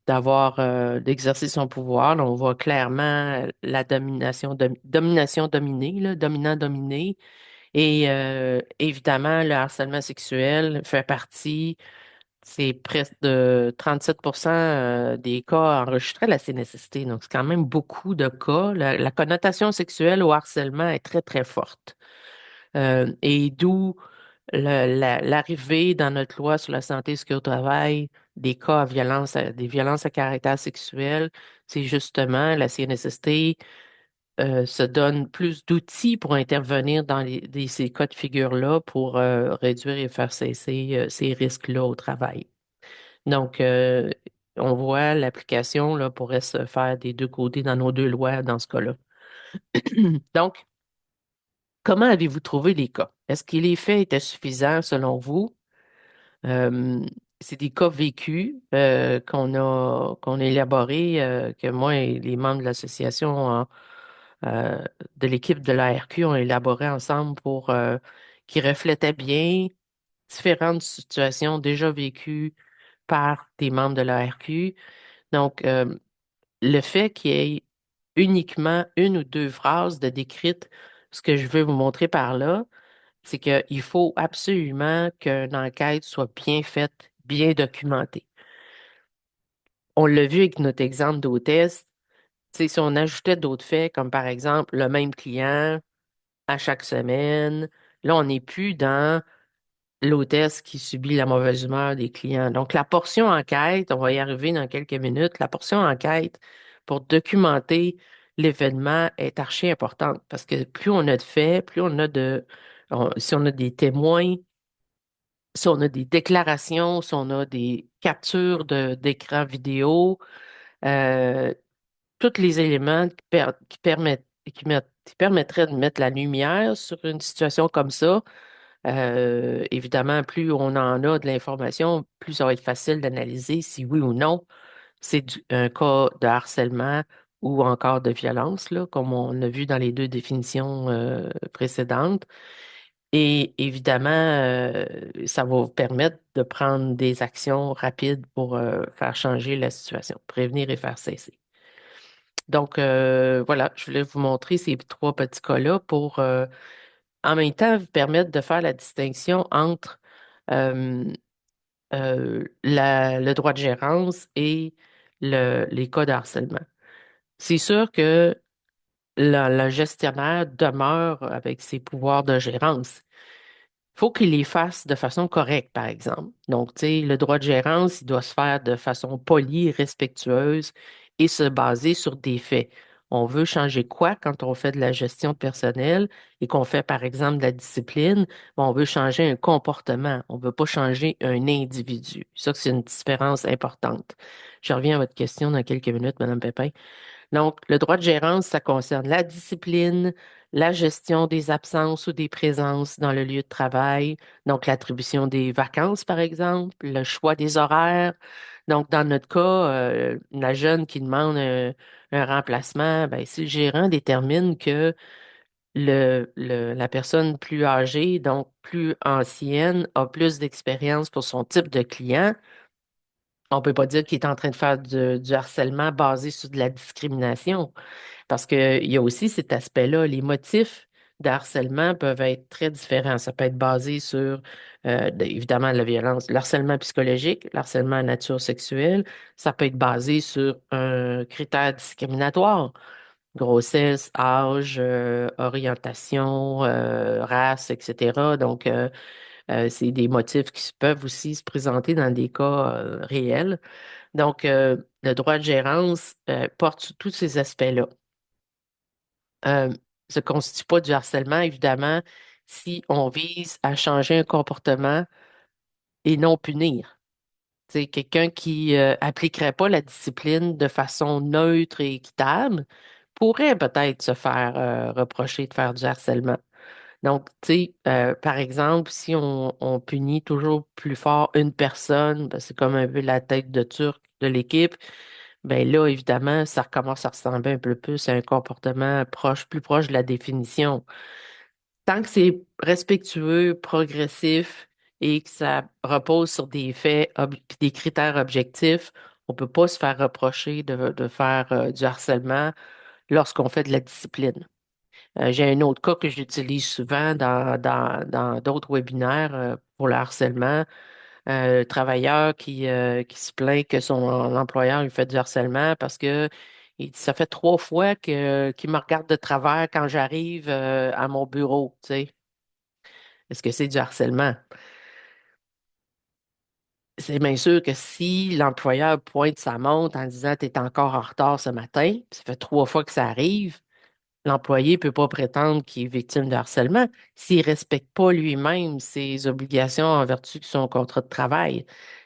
d'exercer son pouvoir. Là, on voit clairement la domination dominée, là, dominant-dominé. Et évidemment, le harcèlement sexuel fait partie, c'est presque de 37% des cas enregistrés à la CNSST. Donc, c'est quand même beaucoup de cas. La connotation sexuelle au harcèlement est très, très forte. Et d'où l'arrivée dans notre loi sur la santé et sécurité au travail des cas à violence, des violences à caractère sexuel, c'est justement la CNSST se donne plus d'outils pour intervenir dans ces cas de figure-là pour réduire et faire cesser ces risques-là au travail. Donc, on voit l'application là, pourrait se faire des deux côtés dans nos deux lois dans ce cas-là. Donc, comment avez-vous trouvé les cas? Est-ce que les faits étaient suffisants selon vous? Euh, c'est des cas vécus qu'on a élaborés, que moi et les membres de l'association euh, de l'équipe de la l'ARQ ont élaboré ensemble pour qui reflétaient bien différentes situations déjà vécues par des membres de la l'ARQ. Donc, le fait qu'il y ait uniquement une ou deux phrases de décrites, ce que je veux vous montrer par là, c'est qu'il faut absolument qu'une enquête soit bien faite, bien documentée. On l'a vu avec notre exemple d'hôtesse. Tu sais, si on ajoutait d'autres faits, comme par exemple le même client à chaque semaine, là, on n'est plus dans l'hôtesse qui subit la mauvaise humeur des clients. Donc, la portion enquête, on va y arriver dans quelques minutes, la portion enquête pour documenter l'événement est archi importante parce que plus on a de faits, plus on a si on a des témoins, si on a des déclarations, si on a des captures d'écran vidéo, euh, tous les éléments qui permettraient de mettre la lumière sur une situation comme ça, Évidemment, plus on en a de l'information, plus ça va être facile d'analyser si oui ou non c'est un cas de harcèlement ou encore de violence, là, comme on a vu dans les deux définitions précédentes. Et évidemment, ça va vous permettre de prendre des actions rapides pour faire changer la situation, prévenir et faire cesser. Donc, voilà, je voulais vous montrer ces trois petits cas-là pour, en même temps, vous permettre de faire la distinction entre euh, le droit de gérance et les cas de harcèlement. C'est sûr que le gestionnaire demeure avec ses pouvoirs de gérance. Faut qu'il les fasse de façon correcte, par exemple. Donc, tu sais, le droit de gérance, il doit se faire de façon polie, respectueuse et se baser sur des faits. On veut changer quoi quand on fait de la gestion de personnel et qu'on fait, par exemple, de la discipline? Bon, on veut changer un comportement. On ne veut pas changer un individu. Ça, c'est une différence importante. Je reviens à votre question dans quelques minutes, Madame Pépin. Donc, le droit de gérance, ça concerne la discipline, la gestion des absences ou des présences dans le lieu de travail, donc l'attribution des vacances, par exemple, le choix des horaires. Donc, dans notre cas, la jeune qui demande un remplacement, ben, si le gérant détermine que la personne plus âgée, donc plus ancienne, a plus d'expérience pour son type de client, on peut pas dire qu'il est en train de faire du harcèlement basé sur de la discrimination. Parce qu'il y a aussi cet aspect-là. Les motifs de harcèlement peuvent être très différents. Ça peut être basé sur, évidemment, la violence, le harcèlement psychologique, le harcèlement à nature sexuelle. Ça peut être basé sur un critère discriminatoire. Grossesse, âge, orientation, race, etc. Donc, c'est des motifs qui peuvent aussi se présenter dans des cas réels. Donc, le droit de gérance porte sur tous ces aspects-là. euh, Se constitue pas du harcèlement, évidemment, si on vise à changer un comportement et non punir. C'est quelqu'un qui appliquerait pas la discipline de façon neutre et équitable pourrait peut-être se faire reprocher de faire du harcèlement. Donc, tu sais, par exemple, si on punit toujours plus fort une personne, ben, c'est comme un peu la tête de turc de l'équipe, ben là, évidemment, ça recommence à ressembler un peu plus à un comportement proche, plus proche de la définition. Tant que c'est respectueux, progressif et que ça repose sur des faits, puis des critères objectifs, on peut pas se faire reprocher de faire du harcèlement lorsqu'on fait de la discipline. J'ai un autre cas que j'utilise souvent dans d'autres webinaires pour le harcèlement. Travailleur qui se plaint que son employeur lui fait du harcèlement parce que il dit, ça fait 3 fois qu'il me regarde de travers quand j'arrive à mon bureau, tu sais. Est-ce que c'est du harcèlement? C'est bien sûr que si l'employeur pointe sa montre en disant t'es encore en retard ce matin, ça fait 3 fois que ça arrive, l'employé ne peut pas prétendre qu'il est victime de harcèlement s'il ne respecte pas lui-même ses obligations en vertu de son contrat de travail.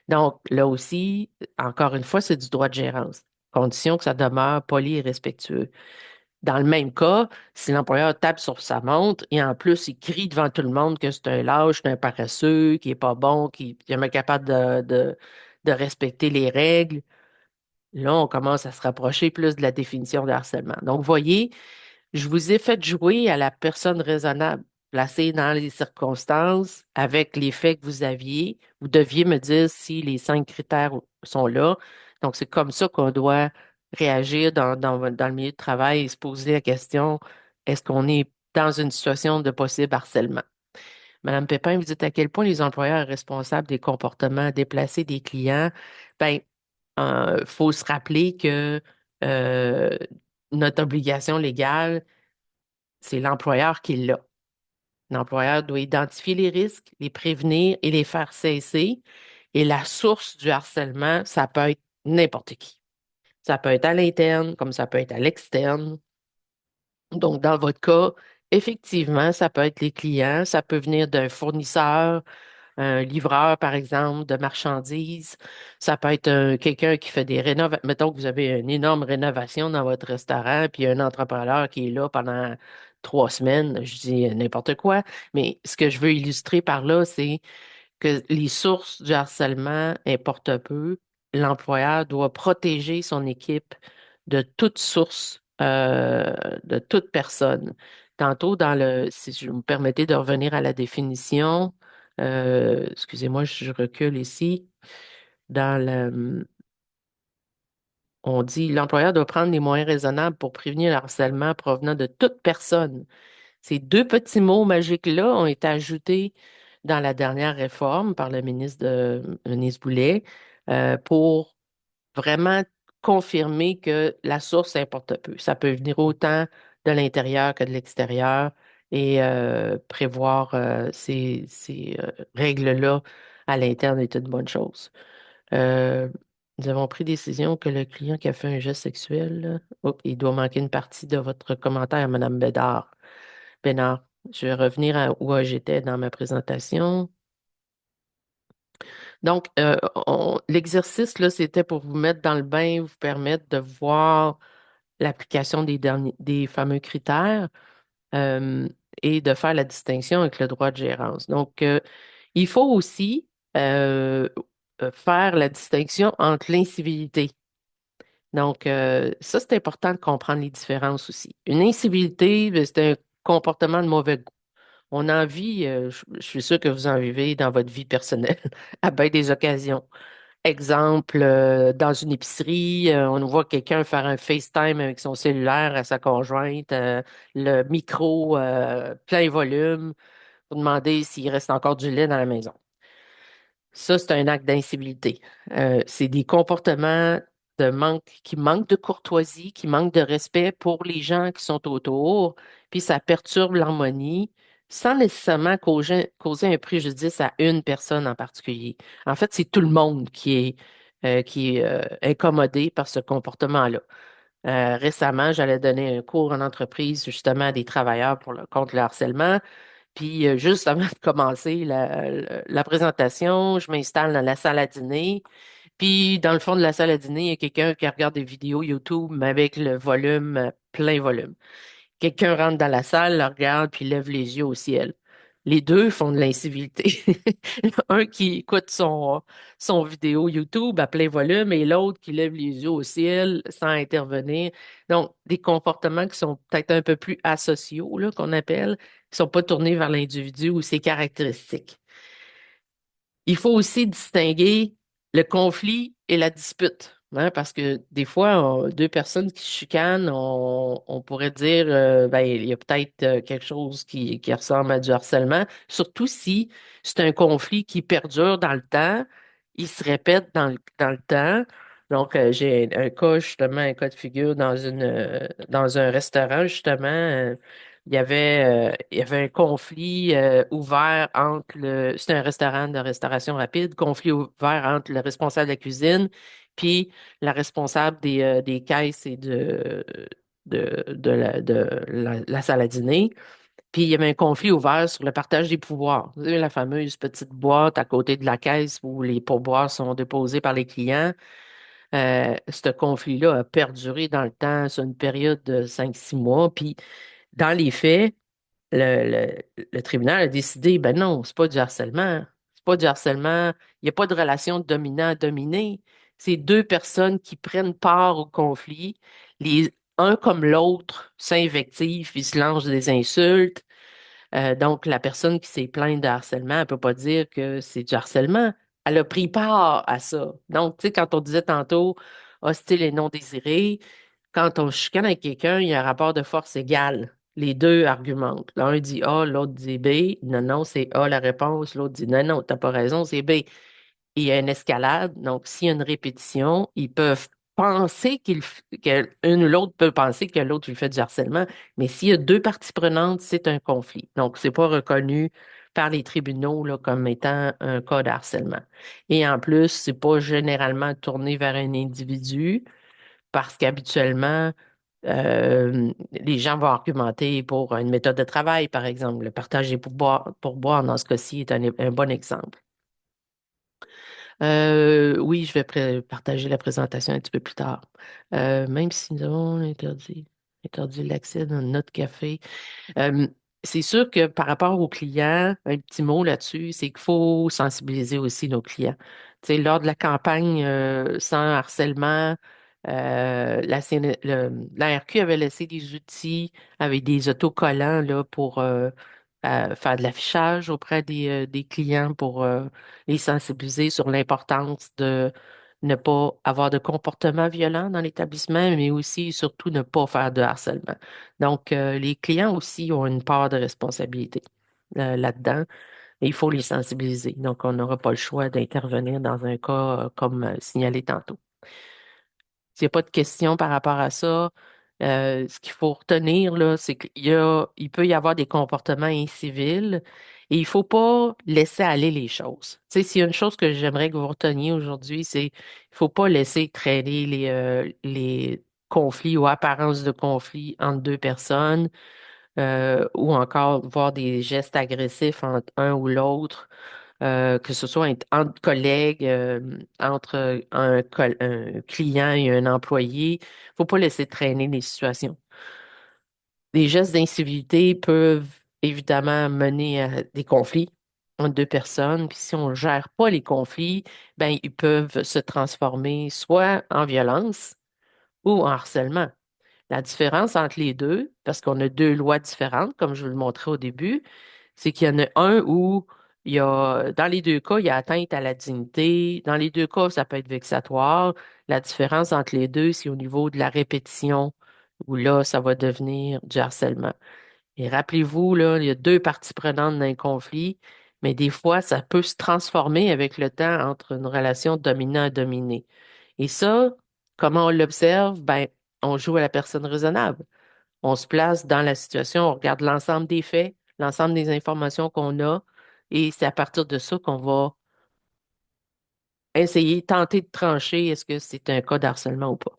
Donc, là aussi, encore une fois, c'est du droit de gérance, condition que ça demeure poli et respectueux. Dans le même cas, si l'employeur tape sur sa montre et en plus il crie devant tout le monde que c'est un lâche, c'est un paresseux, qui est pas bon, qui n'est jamais capable de respecter les règles, là, on commence à se rapprocher plus de la définition de harcèlement. Donc, vous voyez, je vous ai fait jouer à la personne raisonnable, placée dans les circonstances, avec les faits que vous aviez. Vous deviez me dire si les 5 critères sont là. Donc, c'est comme ça qu'on doit réagir dans le milieu de travail et se poser la question, est-ce qu'on est dans une situation de possible harcèlement? Madame Pépin, vous dites à quel point les employeurs sont responsables des comportements déplacés des clients. Ben, faut se rappeler que euh, notre obligation légale, c'est l'employeur qui l'a. L'employeur doit identifier les risques, les prévenir et les faire cesser. Et la source du harcèlement, ça peut être n'importe qui. Ça peut être à l'interne, comme ça peut être à l'externe. Donc, dans votre cas, effectivement, ça peut être les clients, ça peut venir d'un fournisseur, un livreur, par exemple, de marchandises. Ça peut être quelqu'un qui fait des rénovations. Mettons que vous avez une énorme rénovation dans votre restaurant, puis il y a un entrepreneur qui est là pendant 3 semaines, je dis n'importe quoi, mais ce que je veux illustrer par là, c'est que les sources du harcèlement importent peu. L'employeur doit protéger son équipe de toute source, de toute personne. Tantôt, si je me permettais de revenir à la définition, excusez-moi, je recule ici. Dans le, on dit l'employeur doit prendre les moyens raisonnables pour prévenir le harcèlement provenant de toute personne. Ces deux petits mots magiques-là ont été ajoutés dans la dernière réforme par le ministre Boulet pour vraiment confirmer que la source importe peu. Ça peut venir autant de l'intérieur que de l'extérieur et prévoir ces règles-là à l'interne est une bonne chose. Euh, Nous avons pris décision que le client qui a fait un geste sexuel, là, il doit manquer une partie de votre commentaire, Madame Bédard. Bénard, je vais revenir à où j'étais dans ma présentation. Donc, l'exercice, là, c'était pour vous mettre dans le bain, vous permettre de voir l'application des fameux critères euh, et de faire la distinction avec le droit de gérance. Donc, il faut aussi euh, faire la distinction entre l'incivilité. Donc, ça, c'est important de comprendre les différences aussi. Une incivilité, ben, c'est un comportement de mauvais goût. On en vit, je suis sûre que vous en vivez dans votre vie personnelle à bien des occasions. Exemple, dans une épicerie, on voit quelqu'un faire un FaceTime avec son cellulaire à sa conjointe, le micro plein volume, pour demander s'il reste encore du lait dans la maison. Ça, c'est un acte d'incivilité. C'est des comportements qui manquent de courtoisie, qui manquent de respect pour les gens qui sont autour, puis ça perturbe l'harmonie sans nécessairement causer un préjudice à une personne en particulier. En fait, c'est tout le monde qui est incommodé par ce comportement-là. Récemment, j'allais donner un cours en entreprise justement à des travailleurs contre le harcèlement. Puis juste avant de commencer la présentation, je m'installe dans la salle à dîner. Puis dans le fond de la salle à dîner, il y a quelqu'un qui regarde des vidéos YouTube, mais avec le volume, plein volume. Quelqu'un rentre dans la salle, le regarde, puis lève les yeux au ciel. Les deux font de l'incivilité. Un qui écoute son vidéo YouTube à plein volume et l'autre qui lève les yeux au ciel sans intervenir. Donc, des comportements qui sont peut-être un peu plus asociaux, là, qu'on appelle, qui sont pas tournés vers l'individu ou ses caractéristiques. Il faut aussi distinguer le conflit et la dispute, hein, parce que des fois, deux personnes qui se chicanent, on pourrait dire, ben, il y a peut-être quelque chose qui ressemble à du harcèlement, surtout si c'est un conflit qui perdure dans le temps, il se répète dans le temps. Donc, j'ai un cas, justement, un cas de figure dans un restaurant, justement. Il y avait un conflit ouvert entre c'était un restaurant de restauration rapide, conflit ouvert entre le responsable de la cuisine puis la responsable des caisses et de la salle à dîner. Puis il y avait un conflit ouvert sur le partage des pouvoirs. Vous savez, la fameuse petite boîte à côté de la caisse où les pourboires sont déposés par les clients. Ce conflit-là a perduré dans le temps sur une période de 5, 6 mois. Puis dans les faits, le tribunal a décidé, ben non, c'est pas du harcèlement. C'est pas du harcèlement. Il n'y a pas de relation de dominant-dominé. C'est deux personnes qui prennent part au conflit. Un comme l'autre s'invective, ils se lancent des insultes. Donc, la personne qui s'est plainte de harcèlement, elle ne peut pas dire que c'est du harcèlement. Elle a pris part à ça. Donc, tu sais, quand on disait tantôt hostile et non désiré, quand on chicane avec quelqu'un, il y a un rapport de force égal. Les deux argumentent. L'un dit A, l'autre dit B. Non, non, c'est A la réponse. L'autre dit non, non, t'as pas raison, c'est B. Il y a une escalade. Donc, s'il y a une répétition, ils peuvent penser qu'une ou l'autre peut penser que l'autre lui fait du harcèlement. Mais s'il y a deux parties prenantes, c'est un conflit. Donc, c'est pas reconnu par les tribunaux là, comme étant un cas de harcèlement. Et en plus, c'est pas généralement tourné vers un individu parce qu'habituellement, les gens vont argumenter pour une méthode de travail, par exemple. Le partage des pourboires, dans ce cas-ci, est un bon exemple. Oui, je vais partager la présentation un petit peu plus tard. Même si nous avons interdit. Interdit l'accès dans notre café. Euh, c'est sûr que par rapport aux clients, un petit mot là-dessus, c'est qu'il faut sensibiliser aussi nos clients. Tu sais, lors de la campagne sans harcèlement, la RQ avait laissé des outils avec des autocollants là, pour faire de l'affichage auprès des clients pour les sensibiliser sur l'importance de ne pas avoir de comportement violent dans l'établissement, mais aussi et surtout ne pas faire de harcèlement. Donc, les clients aussi ont une part de responsabilité là-dedans et il faut les sensibiliser. Donc, on n'aura pas le choix d'intervenir dans un cas comme signalé tantôt. S'il n'y a pas de questions par rapport à ça, ce qu'il faut retenir, là, c'est il peut y avoir des comportements incivils et il ne faut pas laisser aller les choses. Tu sais, s'il y a une chose que j'aimerais que vous reteniez aujourd'hui, c'est il ne faut pas laisser traîner les conflits ou apparences de conflits entre deux personnes ou encore voir des gestes agressifs entre un ou l'autre que ce soit entre collègues, entre un client et un employé. Faut pas laisser traîner les situations. Les gestes d'incivilité peuvent évidemment mener à des conflits entre deux personnes. Puis si on ne gère pas les conflits, ben ils peuvent se transformer soit en violence ou en harcèlement. La différence entre les deux, parce qu'on a deux lois différentes, comme je vous le montrais au début, c'est qu'il y en a un où dans les deux cas, il y a atteinte à la dignité. Dans les deux cas, ça peut être vexatoire. La différence entre les deux, c'est au niveau de la répétition, où là, ça va devenir du harcèlement. Et rappelez-vous, là, il y a deux parties prenantes d'un conflit, mais des fois, ça peut se transformer avec le temps entre une relation dominant et dominée. Et ça, comment on l'observe? Ben, on joue à la personne raisonnable. On se place dans la situation, on regarde l'ensemble des faits, l'ensemble des informations qu'on a, et c'est à partir de ça qu'on va essayer, tenter de trancher est-ce que c'est un cas d'harcèlement ou pas.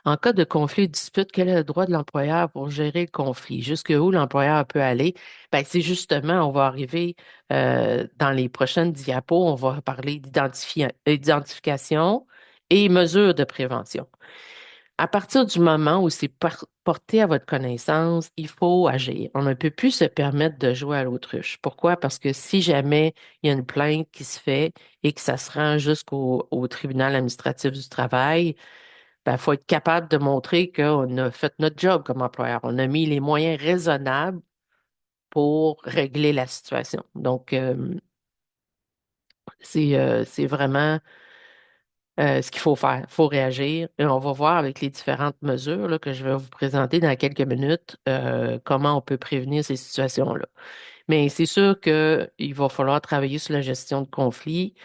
En cas de conflit ou de dispute, quel est le droit de l'employeur pour gérer le conflit? Jusqu'où l'employeur peut aller? Ben, c'est justement, on va arriver dans les prochaines diapos, on va parler d'identification et mesures de prévention. À partir du moment où c'est porté à votre connaissance, il faut agir. On ne peut plus se permettre de jouer à l'autruche. Pourquoi? Parce que si jamais il y a une plainte qui se fait et que ça se rend jusqu'au tribunal administratif du travail, il faut être capable de montrer qu'on a fait notre job comme employeur. On a mis les moyens raisonnables pour régler la situation. Donc, c'est vraiment ce qu'il faut faire. Il faut réagir et on va voir avec les différentes mesures là, que je vais vous présenter dans quelques minutes comment on peut prévenir ces situations-là. Mais c'est sûr qu'il va falloir travailler sur la gestion de conflits.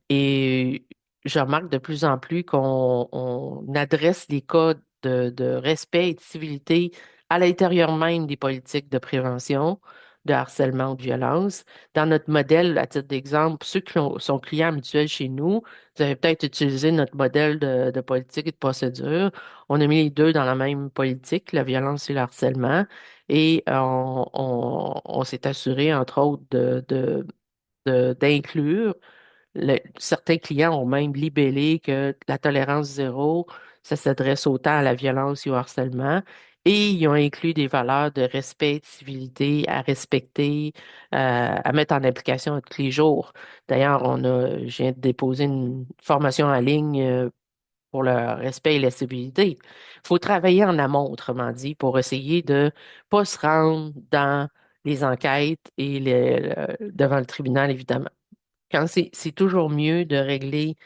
Et je remarque de plus en plus qu'on adresse les cas de respect et de civilité à l'intérieur même des politiques de prévention de harcèlement ou de violence. Dans notre modèle, à titre d'exemple, ceux sont clients mutuels chez nous, vous avez peut-être utilisé notre modèle de politique et de procédure. On a mis les deux dans la même politique, la violence et le harcèlement, et on s'est assuré, entre autres, d'inclure certains clients ont même libellé que la tolérance zéro, ça s'adresse autant à la violence et au harcèlement. Et ils ont inclus des valeurs de respect, de civilité à respecter, à mettre en application tous les jours. D'ailleurs, je viens de déposer une formation en ligne pour le respect et la civilité. Il faut travailler en amont, autrement dit, pour essayer de pas se rendre dans les enquêtes et devant le tribunal, évidemment. Quand c'est toujours mieux de régler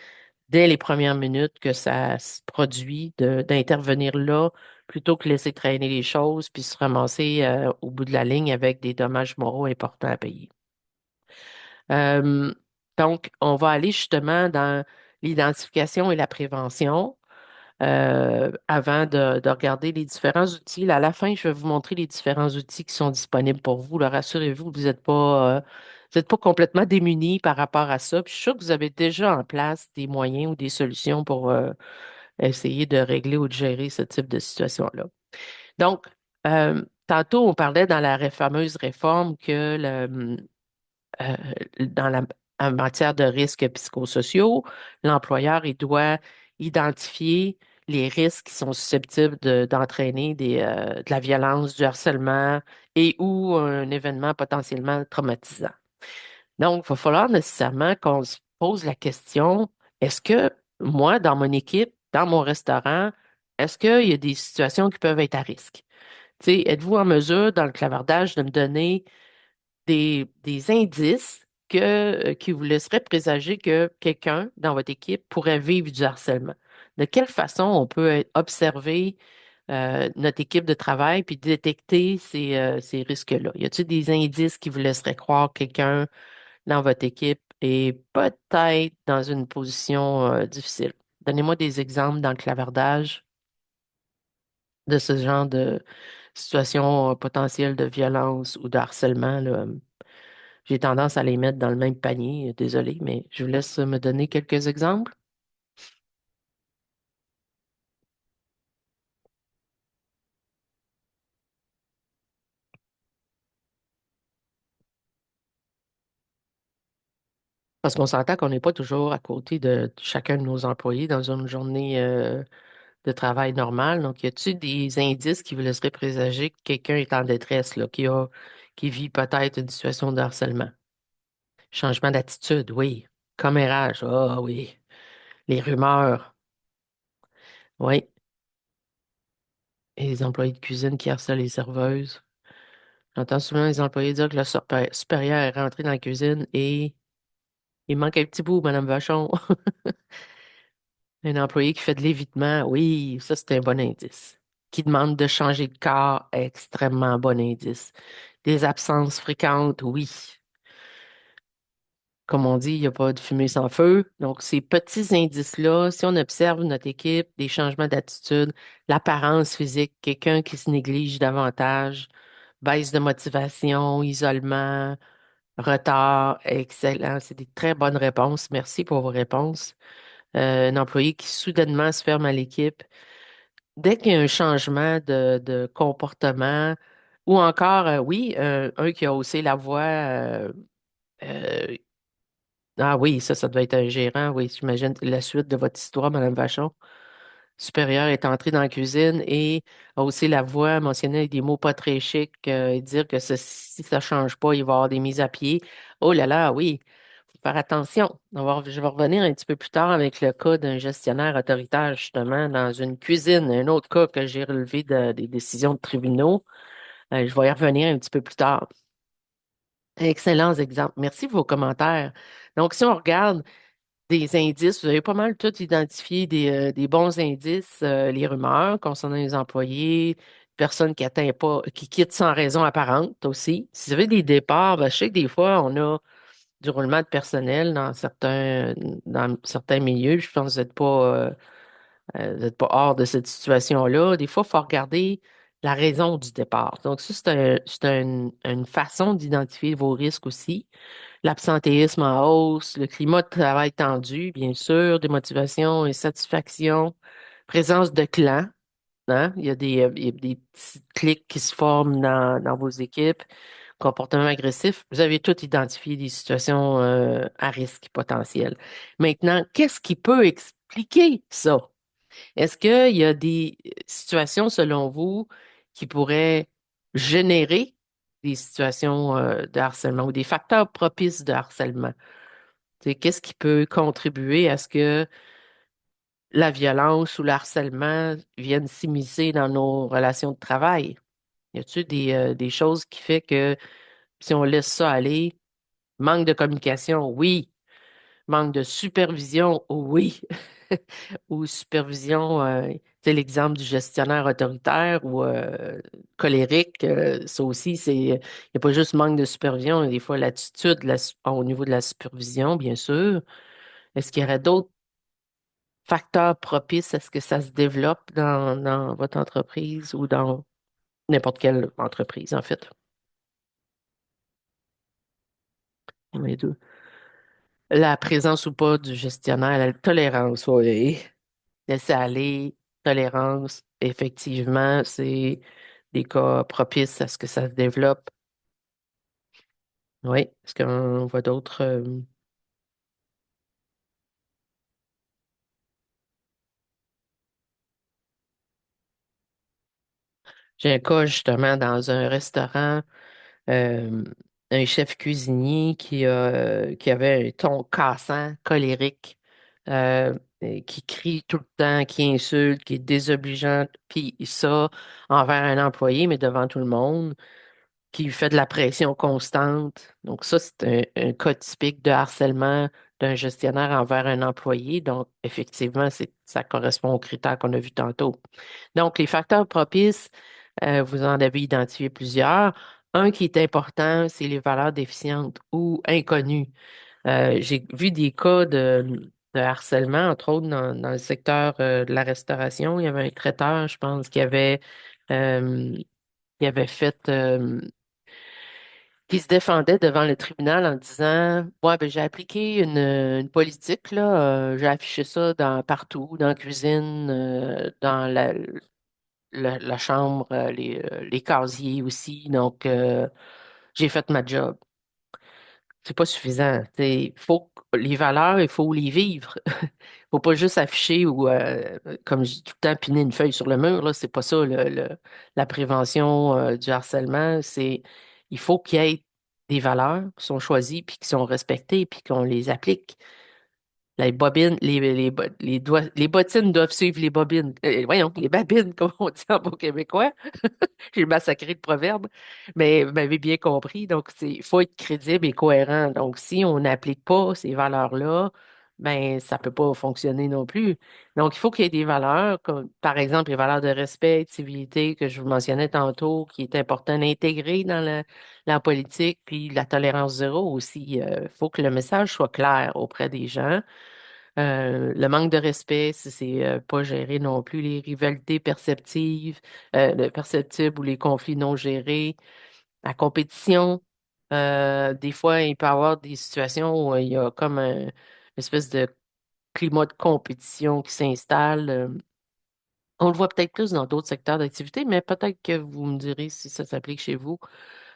dès les premières minutes que ça se produit, d'intervenir là, plutôt que laisser traîner les choses puis se ramasser au bout de la ligne avec des dommages moraux importants à payer. Euh, donc, on va aller justement dans l'identification et la prévention avant de regarder les différents outils. Là, à la fin, je vais vous montrer les différents outils qui sont disponibles pour vous. Là, rassurez-vous, vous êtes pas complètement démunis par rapport à ça. Puis je suis sûre que vous avez déjà en place des moyens ou des solutions pour essayer de régler ou de gérer ce type de situation-là. Donc, tantôt, on parlait dans la fameuse réforme que euh, dans en matière de risques psychosociaux, l'employeur, il doit identifier les risques qui sont susceptibles d'entraîner de la violence, du harcèlement et ou un événement potentiellement traumatisant. Donc, il va falloir nécessairement qu'on se pose la question, est-ce que moi, dans mon équipe, dans mon restaurant, est-ce qu'il y a des situations qui peuvent être à risque? Tu sais, êtes-vous en mesure, dans le clavardage, de me donner des indices qui vous laisseraient présager que quelqu'un dans votre équipe pourrait vivre du harcèlement? De quelle façon on peut observer notre équipe de travail puis détecter ces risques-là? Y a-t-il des indices qui vous laisseraient croire que quelqu'un dans votre équipe est peut-être dans une position difficile? Donnez-moi des exemples dans le clavardage de ce genre de situation potentielle de violence ou de harcèlement, là. J'ai tendance à les mettre dans le même panier, désolé, mais je vous laisse me donner quelques exemples. Parce qu'on s'entend qu'on n'est pas toujours à côté de chacun de nos employés dans une journée de travail normale. Donc, y a-t-il des indices qui vous laisseraient présager que quelqu'un est en détresse, là, qui vit peut-être une situation de harcèlement? Changement d'attitude, oui. Commérage, ah oui. Les rumeurs, oui. Et les employés de cuisine qui harcèlent les serveuses. J'entends souvent les employés dire que le supérieur est rentré dans la cuisine et il manque un petit bout, Madame Vachon. Un employé qui fait de l'évitement, oui, ça c'est un bon indice. Qui demande de changer de corps, extrêmement bon indice. Des absences fréquentes, oui. Comme on dit, il n'y a pas de fumée sans feu. Donc, ces petits indices-là, si on observe notre équipe, des changements d'attitude, l'apparence physique, quelqu'un qui se néglige davantage, baisse de motivation, isolement, retard, excellent. C'est des très bonnes réponses. Merci pour vos réponses. Un employé qui soudainement se ferme à l'équipe. Dès qu'il y a un changement de comportement, ou encore, oui, un qui a haussé la voix, euh, ah oui, ça doit être un gérant, oui, j'imagine la suite de votre histoire, Madame Vachon. Supérieur est entré dans la cuisine et a haussé la voix, mentionné des mots pas très chics, et dire que si ça change pas, il va y avoir des mises à pied. Oh là là, oui, faut faire attention. Je vais revenir un petit peu plus tard avec le cas d'un gestionnaire autoritaire, justement, dans une cuisine. Un autre cas que j'ai relevé des décisions de tribunaux. Je vais y revenir un petit peu plus tard. Excellents exemples. Merci pour vos commentaires. Donc, si on regarde des indices, vous avez pas mal tout identifié des bons indices, les rumeurs concernant les employés, personnes qui atteignent pas, qui quittent sans raison apparente aussi. Si vous avez des départs, ben, je sais que des fois, on a du roulement de personnel dans certains milieux. Je pense que vous êtes pas hors de cette situation-là. Des fois, il faut regarder la raison du départ. Donc, ça, une façon d'identifier vos risques aussi. L'absentéisme en hausse, le climat de travail tendu, bien sûr, démotivation, insatisfaction, présence de clans, hein? Il y a des petits clics qui se forment dans vos équipes, comportement agressif. Vous avez tout identifié des situations à risque potentiel. Maintenant, qu'est-ce qui peut expliquer ça? Est-ce qu'il y a des situations, selon vous, qui pourraient générer des situations de harcèlement ou des facteurs propices de harcèlement? Qu'est-ce qui peut contribuer à ce que la violence ou le harcèlement viennent s'immiscer dans nos relations de travail? Y a-t-il des choses qui fait que si on laisse ça aller, manque de communication, oui. Manque de supervision, oui. Ou supervision, c'est l'exemple du gestionnaire autoritaire ou colérique. Ça aussi, il n'y a pas juste manque de supervision, il y a des fois l'attitude au niveau de la supervision, bien sûr. Est-ce qu'il y aurait d'autres facteurs propices à ce que ça se développe dans votre entreprise ou dans n'importe quelle entreprise, en fait? Les deux. La présence ou pas du gestionnaire, la tolérance, oui. Laisser aller, tolérance, effectivement, c'est des cas propices à ce que ça se développe. Oui, est-ce qu'on voit d'autres? J'ai un cas justement dans un restaurant, euh, un chef cuisinier qui avait un ton cassant, colérique, et qui crie tout le temps, qui insulte, qui est désobligeant, puis ça envers un employé, mais devant tout le monde, qui lui fait de la pression constante. Donc ça, c'est un cas typique de harcèlement d'un gestionnaire envers un employé. Donc effectivement, ça correspond aux critères qu'on a vus tantôt. Donc les facteurs propices, vous en avez identifié plusieurs. Un qui est important, c'est les valeurs déficientes ou inconnues. J'ai vu des cas de harcèlement, entre autres dans le secteur de la restauration. Il y avait un traiteur, je pense, euh, qui avait fait, qui se défendait devant le tribunal en disant, ouais, ben j'ai appliqué une politique là, j'ai affiché ça partout, dans la cuisine, dans la chambre, les casiers aussi. Donc, j'ai fait ma job. C'est pas suffisant. Les valeurs, il faut les vivre. Faut pas juste afficher ou, comme je dis tout le temps, piner une feuille sur le mur, là. C'est pas ça, la prévention, du harcèlement. Il faut qu'il y ait des valeurs qui sont choisies, puis qui sont respectées, puis qu'on les applique. Les bobines, les bottines doivent suivre les bobines. Voyons, les babines, comme on dit en beau québécois. J'ai massacré le proverbe, mais vous m'avez bien compris. Donc, il faut être crédible et cohérent. Donc, si on n'applique pas ces valeurs-là, ben, ça peut pas fonctionner non plus. Donc, il faut qu'il y ait des valeurs, comme, par exemple, les valeurs de respect, de civilité que je vous mentionnais tantôt, qui est important d'intégrer dans la politique, puis la tolérance zéro aussi. Il faut que le message soit clair auprès des gens. Le manque de respect, si c'est pas géré non plus, les rivalités perceptibles ou les conflits non gérés, la compétition. Des fois, il peut y avoir des situations où il y a comme une espèce de climat de compétition qui s'installe. On le voit peut-être plus dans d'autres secteurs d'activité, mais peut-être que vous me direz si ça s'applique chez vous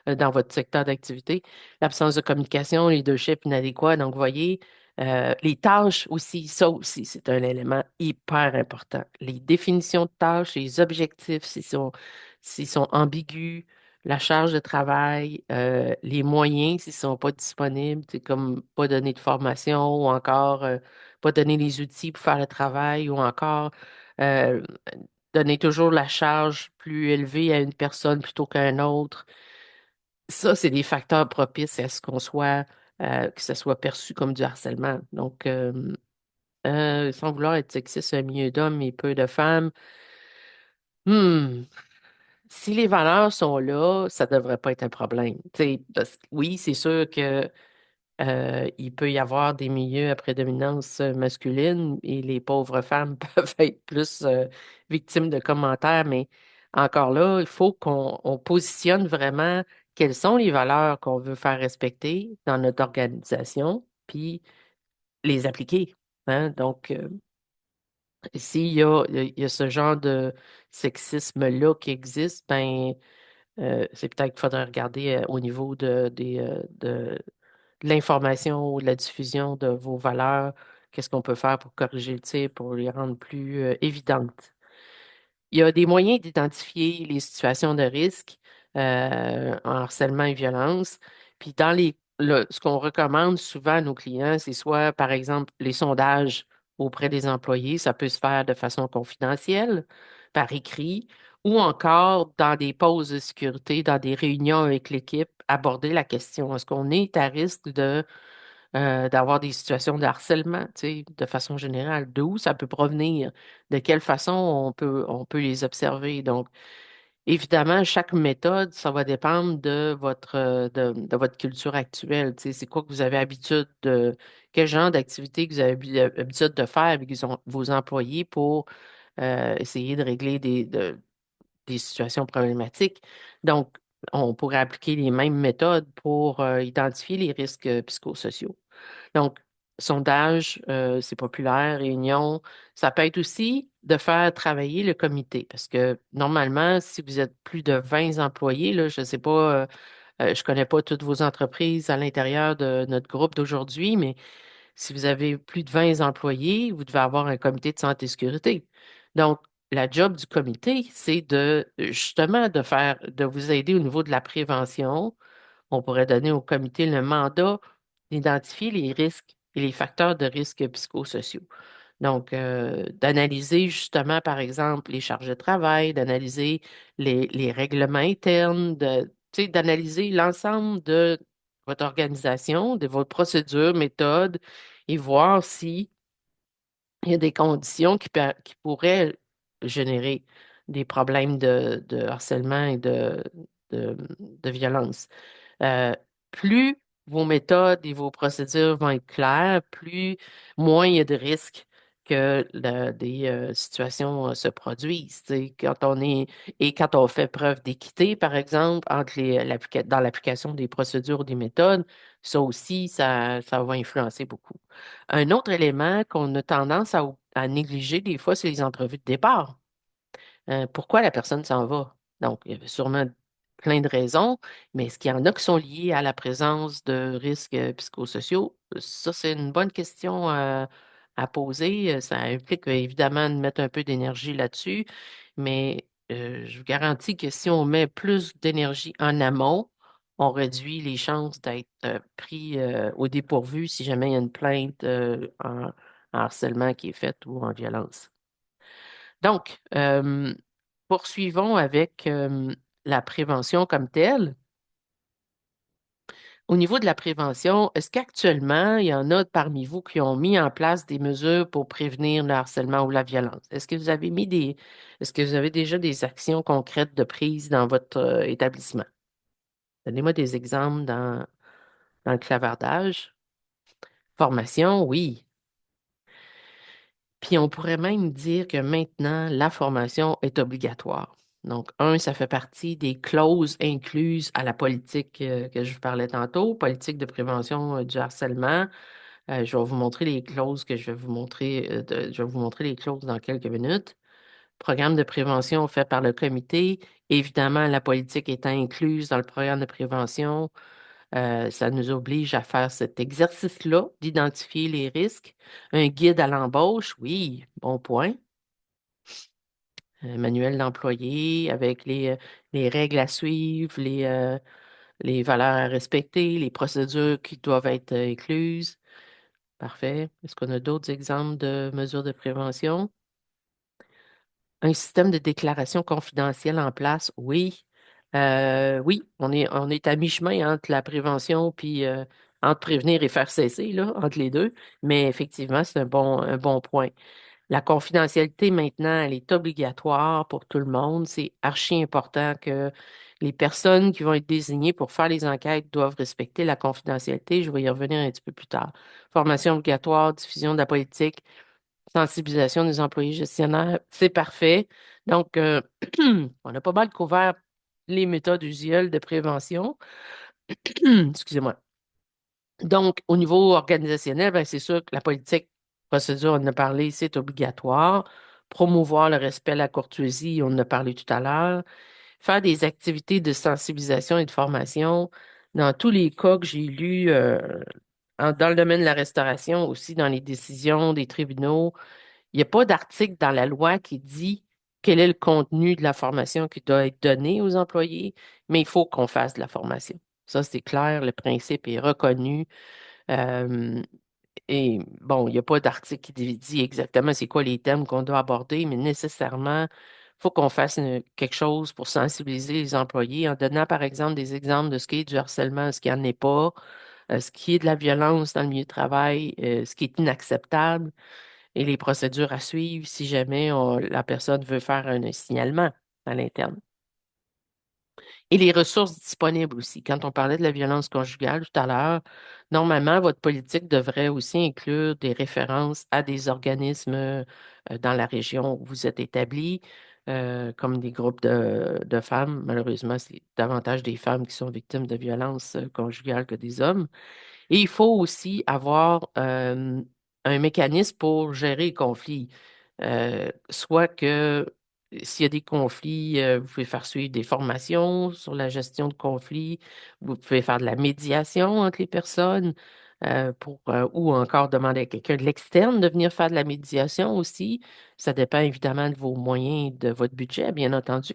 dans votre secteur d'activité. L'absence de communication, leadership inadéquat. Donc, vous voyez, les tâches aussi, ça aussi, c'est un élément hyper important. Les définitions de tâches, les objectifs, s'ils sont ambigus, la charge de travail, les moyens, s'ils ne sont pas disponibles, c'est comme pas donner de formation ou encore pas donner les outils pour faire le travail ou encore euh, donner toujours la charge plus élevée à une personne plutôt qu'à une autre. Ça, c'est des facteurs propices à ce que ça soit perçu comme du harcèlement. Donc, sans vouloir être sexiste, un milieu d'hommes et peu de femmes, hmm, si les valeurs sont là, ça devrait pas être un problème. Tu sais, oui, c'est sûr que il peut y avoir des milieux à prédominance masculine et les pauvres femmes peuvent être plus victimes de commentaires, mais encore là, il faut qu'on positionne vraiment quelles sont les valeurs qu'on veut faire respecter dans notre organisation, puis les appliquer. Hein. Donc, il y a ce genre de sexisme-là qui existe, ben, c'est peut-être qu'il faudrait regarder au niveau de l'information ou de la diffusion de vos valeurs, qu'est-ce qu'on peut faire pour corriger le tir, pour les rendre plus évidentes. Il y a des moyens d'identifier les situations de risque en harcèlement et violence. Puis ce qu'on recommande souvent à nos clients, c'est soit, par exemple, les sondages auprès des employés, ça peut se faire de façon confidentielle, par écrit, ou encore dans des pauses de sécurité, dans des réunions avec l'équipe, aborder la question, est-ce qu'on est à risque d'avoir des situations de harcèlement, tu sais, de façon générale. D'où ça peut provenir? De quelle façon on peut les observer? Donc, évidemment, chaque méthode, ça va dépendre de votre culture actuelle. Tu sais, c'est quoi que vous avez quel genre d'activité que vous avez habitude de faire avec vos employés pour essayer de régler des situations problématiques. Donc, on pourrait appliquer les mêmes méthodes pour identifier les risques psychosociaux. Donc, sondage, c'est populaire, réunion. Ça peut être aussi de faire travailler le comité parce que normalement, si vous êtes plus de 20 employés, là, je ne sais pas, je connais pas toutes vos entreprises à l'intérieur de notre groupe d'aujourd'hui, mais si vous avez plus de 20 employés, vous devez avoir un comité de santé et sécurité. Donc, la job du comité, c'est de justement de vous aider au niveau de la prévention. On pourrait donner au comité le mandat d'identifier les risques et les facteurs de risque psychosociaux. Donc, d'analyser justement, par exemple, les charges de travail, d'analyser les règlements internes, tu sais, d'analyser l'ensemble de votre organisation, de vos procédures, méthodes, et voir si il y a des conditions qui pourraient générer des problèmes de harcèlement et de violence. Euh, Plus vos méthodes et vos procédures vont être claires, moins il y a de risques que des situations se produisent. Tu sais, quand on fait preuve d'équité, par exemple, dans l'application des procédures ou des méthodes, ça aussi, ça va influencer beaucoup. Un autre élément qu'on a tendance à négliger des fois, c'est les entrevues de départ. Pourquoi la personne s'en va? Donc, il y avait sûrement plein de raisons, mais est-ce qu'il y en a qui sont liées à la présence de risques psychosociaux? Ça, c'est une bonne question à poser. Ça implique évidemment de mettre un peu d'énergie là-dessus, mais je vous garantis que si on met plus d'énergie en amont, on réduit les chances d'être pris au dépourvu si jamais il y a une plainte en harcèlement qui est faite ou en violence. Donc, poursuivons avec la prévention comme telle. Au niveau de la prévention, est-ce qu'actuellement, il y en a parmi vous qui ont mis en place des mesures pour prévenir le harcèlement ou la violence? Est-ce que vous avez déjà des actions concrètes de prise dans votre établissement? Donnez-moi des exemples dans le clavardage. Formation, oui. Puis on pourrait même dire que maintenant, la formation est obligatoire. Donc, ça fait partie des clauses incluses à la politique que je vous parlais tantôt, politique de prévention du harcèlement. Je vais vous montrer les clauses que je vais vous montrer, je vais vous montrer les clauses dans quelques minutes. Programme de prévention fait par le comité. Évidemment, la politique étant incluse dans le programme de prévention, ça nous oblige à faire cet exercice-là, d'identifier les risques. Un guide à l'embauche, oui, bon point. Un manuel d'employé avec les règles à suivre, les valeurs à respecter, les procédures qui doivent être incluses. Parfait. Est-ce qu'on a d'autres exemples de mesures de prévention? Un système de déclaration confidentielle en place, oui. Oui, on est à mi-chemin entre la prévention puis entre prévenir et faire cesser, là, entre les deux. Mais effectivement, c'est un bon point. La confidentialité, maintenant, elle est obligatoire pour tout le monde. C'est archi important que les personnes qui vont être désignées pour faire les enquêtes doivent respecter la confidentialité. Je vais y revenir un petit peu plus tard. Formation obligatoire, diffusion de la politique, sensibilisation des employés gestionnaires, c'est parfait. Donc, on a pas mal couvert les méthodes usuelles de prévention. Excusez-moi. Donc, au niveau organisationnel, ben, c'est sûr que la politique, procédure, on en a parlé, c'est obligatoire. Promouvoir le respect, la courtoisie, on en a parlé tout à l'heure. Faire des activités de sensibilisation et de formation. Dans tous les cas que j'ai lus, dans le domaine de la restauration, aussi dans les décisions des tribunaux, il n'y a pas d'article dans la loi qui dit quel est le contenu de la formation qui doit être donné aux employés, mais il faut qu'on fasse de la formation. Ça, c'est clair, le principe est reconnu. Euh, et bon, il n'y a pas d'article qui dit exactement c'est quoi les thèmes qu'on doit aborder, mais nécessairement, il faut qu'on fasse quelque chose pour sensibiliser les employés en donnant, par exemple, des exemples de ce qui est du harcèlement, ce qui n'en est pas, ce qui est de la violence dans le milieu de travail, ce qui est inacceptable et les procédures à suivre si jamais la personne veut faire un signalement à l'interne. Et les ressources disponibles aussi. Quand on parlait de la violence conjugale tout à l'heure, normalement, votre politique devrait aussi inclure des références à des organismes dans la région où vous êtes établi, comme des groupes de femmes. Malheureusement, c'est davantage des femmes qui sont victimes de violences conjugales que des hommes. Et il faut aussi avoir un mécanisme pour gérer les conflits. Soit que s'il y a des conflits, vous pouvez faire suivre des formations sur la gestion de conflits, vous pouvez faire de la médiation entre les personnes. ou encore demander à quelqu'un de l'externe de venir faire de la médiation aussi. Ça dépend évidemment de vos moyens, de votre budget, bien entendu,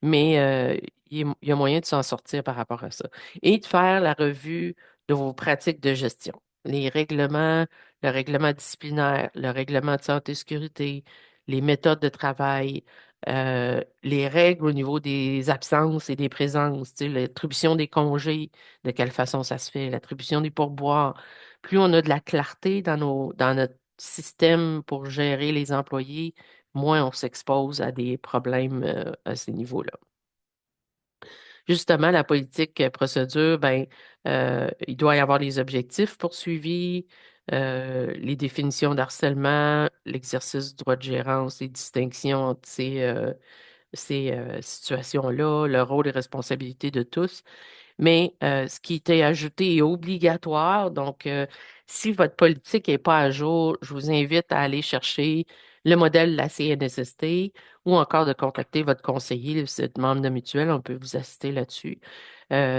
mais il y a moyen de s'en sortir par rapport à ça. Et de faire la revue de vos pratiques de gestion. Les règlements, le règlement disciplinaire, le règlement de santé et sécurité, les méthodes de travail, les règles au niveau des absences et des présences, tu sais, l'attribution des congés, de quelle façon ça se fait, l'attribution des pourboires. Plus on a de la clarté dans notre système pour gérer les employés, moins on s'expose à des problèmes à ces niveaux-là. Justement, la politique procédure, ben, il doit y avoir les objectifs poursuivis, les définitions d'harcèlement, l'exercice du droit de gérance, les distinctions entre ces situations-là, le rôle et responsabilités de tous. Mais ce qui était ajouté est obligatoire. Donc, si votre politique n'est pas à jour, je vous invite à aller chercher le modèle de la CNSST ou encore de contacter votre conseiller, si vous êtes membre de mutuelle, on peut vous assister là-dessus.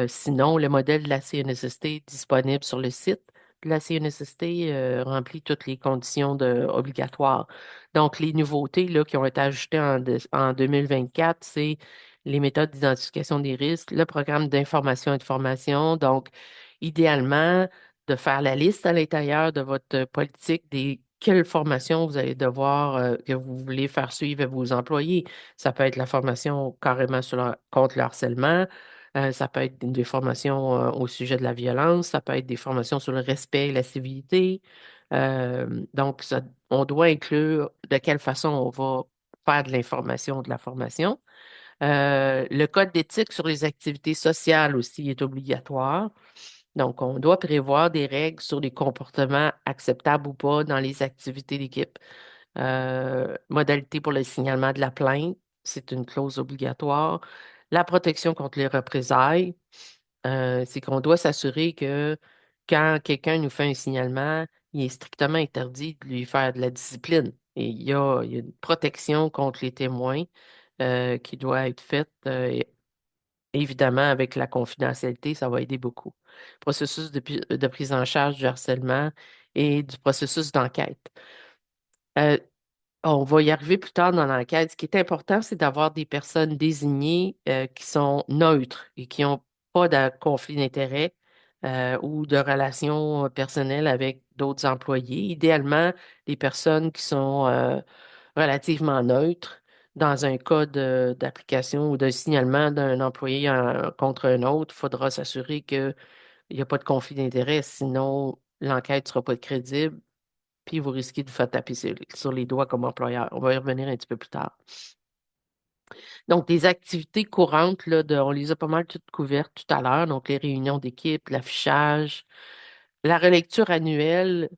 Sinon, le modèle de la CNSST est disponible sur le site. La CNSST remplit toutes les conditions obligatoires. Donc, les nouveautés là, qui ont été ajoutées en 2024, c'est les méthodes d'identification des risques, le programme d'information et de formation. Donc, idéalement, de faire la liste à l'intérieur de votre politique des quelles formations vous allez devoir, que vous voulez faire suivre à vos employés. Ça peut être la formation carrément contre le harcèlement, ça peut être des formations au sujet de la violence, ça peut être des formations sur le respect et la civilité. Donc, on doit inclure de quelle façon on va faire de l'information, de la formation. Le code d'éthique sur les activités sociales aussi est obligatoire. Donc, on doit prévoir des règles sur les comportements acceptables ou pas dans les activités d'équipe. Modalité pour le signalement de la plainte, c'est une clause obligatoire. La protection contre les représailles, c'est qu'on doit s'assurer que quand quelqu'un nous fait un signalement, il est strictement interdit de lui faire de la discipline. Et il y a une protection contre les témoins qui doit être faite. Et évidemment, avec la confidentialité, ça va aider beaucoup. Processus de prise en charge du harcèlement et du processus d'enquête. Euh, on va y arriver plus tard dans l'enquête. Ce qui est important, c'est d'avoir des personnes désignées qui sont neutres et qui n'ont pas de conflit d'intérêts ou de relations personnelles avec d'autres employés. Idéalement, des personnes qui sont relativement neutres dans un cas d'application ou de signalement d'un employé contre un autre. Il faudra s'assurer qu'il n'y a pas de conflit d'intérêts, sinon l'enquête ne sera pas crédible puis vous risquez de vous faire taper sur les doigts comme employeur. On va y revenir un petit peu plus tard. Donc, des activités courantes, là, on les a pas mal toutes couvertes tout à l'heure. Donc, les réunions d'équipe, l'affichage, la relecture annuelle.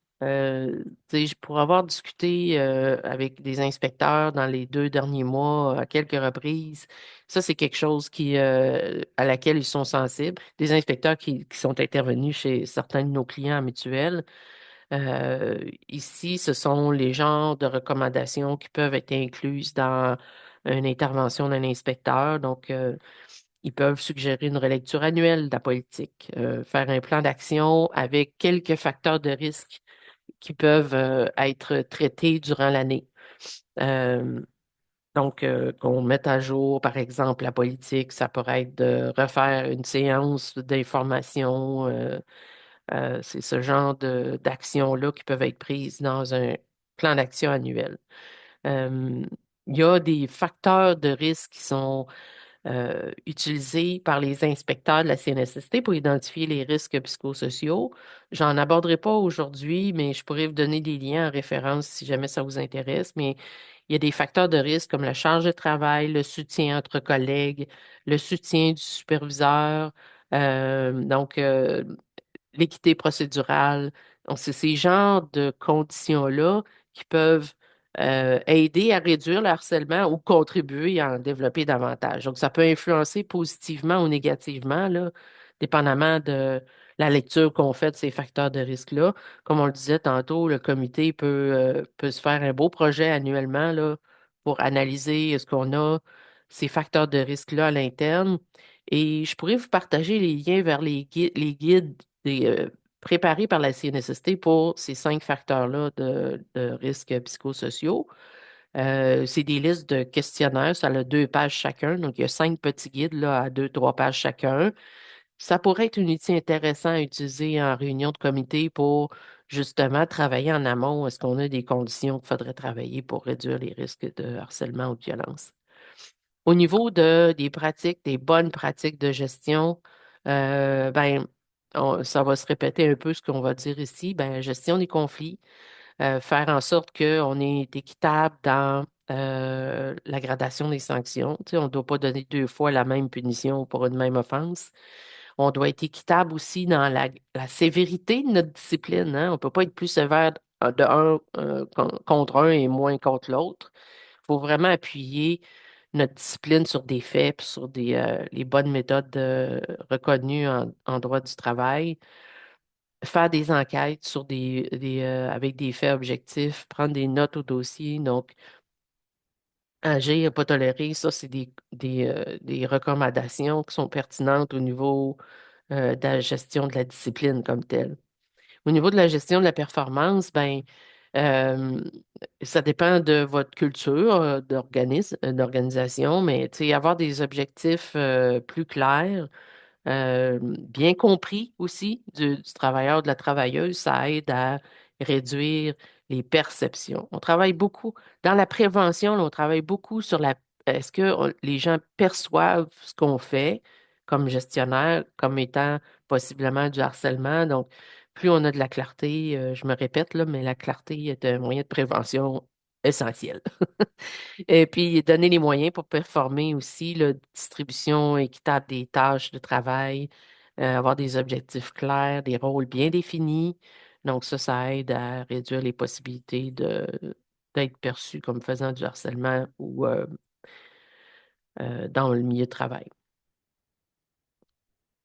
Pour avoir discuté avec des inspecteurs dans les 2 derniers mois à quelques reprises, ça, c'est quelque chose à laquelle ils sont sensibles. Des inspecteurs qui sont intervenus chez certains de nos clients mutuels. Ici, ce sont les genres de recommandations qui peuvent être incluses dans une intervention d'un inspecteur. Donc, ils peuvent suggérer une relecture annuelle de la politique, faire un plan d'action avec quelques facteurs de risque qui peuvent être traités durant l'année. Euh, donc, qu'on mette à jour, par exemple, la politique, ça pourrait être de refaire une séance d'information. C'est ce genre d'actions-là qui peuvent être prises dans un plan d'action annuel. Euh, il y a des facteurs de risque qui sont utilisés par les inspecteurs de la CNSST pour identifier les risques psychosociaux. J'en aborderai pas aujourd'hui, mais je pourrais vous donner des liens en référence si jamais ça vous intéresse. Mais il y a des facteurs de risque comme la charge de travail, le soutien entre collègues, le soutien du superviseur. Donc, l'équité procédurale. Donc, c'est ces genres de conditions-là qui peuvent aider à réduire le harcèlement ou contribuer à en développer davantage. Donc, ça peut influencer positivement ou négativement, là, dépendamment de la lecture qu'on fait de ces facteurs de risque-là. Comme on le disait tantôt, le comité peut se faire un beau projet annuellement là, pour analyser ce qu'on a, ces facteurs de risque-là à l'interne. Et je pourrais vous partager les liens vers les guides préparés par la CNSST pour ces 5 facteurs-là de risques psychosociaux. C'est des listes de questionnaires, ça a 2 pages chacun, donc il y a 5 petits guides là, à 2, 3 pages chacun. Ça pourrait être un outil intéressant à utiliser en réunion de comité pour justement travailler en amont. Est-ce qu'on a des conditions qu'il faudrait travailler pour réduire les risques de harcèlement ou de violence? Au niveau des pratiques, des bonnes pratiques de gestion, ben, ça va se répéter un peu ce qu'on va dire ici. Ben, gestion des conflits, faire en sorte qu'on est équitable dans la gradation des sanctions. Tu sais, on ne doit pas donner 2 fois la même punition pour une même offense. On doit être équitable aussi dans la sévérité de notre discipline, hein. On ne peut pas être plus sévère de un contre un et moins contre l'autre. Il faut vraiment appuyer notre discipline sur des faits, puis sur les bonnes méthodes reconnues en droit du travail. Faire des enquêtes sur avec des faits objectifs, prendre des notes au dossier. Donc, agir, pas tolérer, ça, c'est des recommandations qui sont pertinentes au niveau de la gestion de la discipline comme telle. Au niveau de la gestion de la performance, ben, euh, ça dépend de votre culture d'organisation, mais tu sais, avoir des objectifs plus clairs, bien compris aussi du travailleur, de la travailleuse, ça aide à réduire les perceptions. On travaille beaucoup, dans la prévention, là, on travaille beaucoup sur est-ce que les gens perçoivent ce qu'on fait comme gestionnaire comme étant possiblement du harcèlement. Donc, plus on a de la clarté, je me répète là, mais la clarté est un moyen de prévention essentiel. Et puis, donner les moyens pour performer aussi, la distribution équitable des tâches de travail, avoir des objectifs clairs, des rôles bien définis. Donc, ça aide à réduire les possibilités d'être perçu comme faisant du harcèlement ou dans le milieu de travail.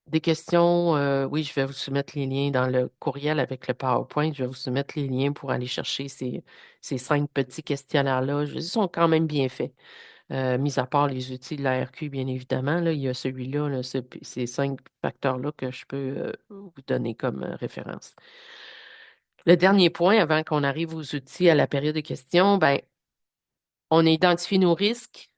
Des questions, oui, je vais vous soumettre les liens dans le courriel avec le PowerPoint. Je vais vous soumettre les liens pour aller chercher ces 5 petits questionnaires-là. Ils sont quand même bien faits. Mis à part les outils de la RQ, bien évidemment, là, il y a celui-là, là, ces 5 facteurs-là que je peux vous donner comme référence. Le dernier point, avant qu'on arrive aux outils à la période de questions, ben, on a identifié nos risques,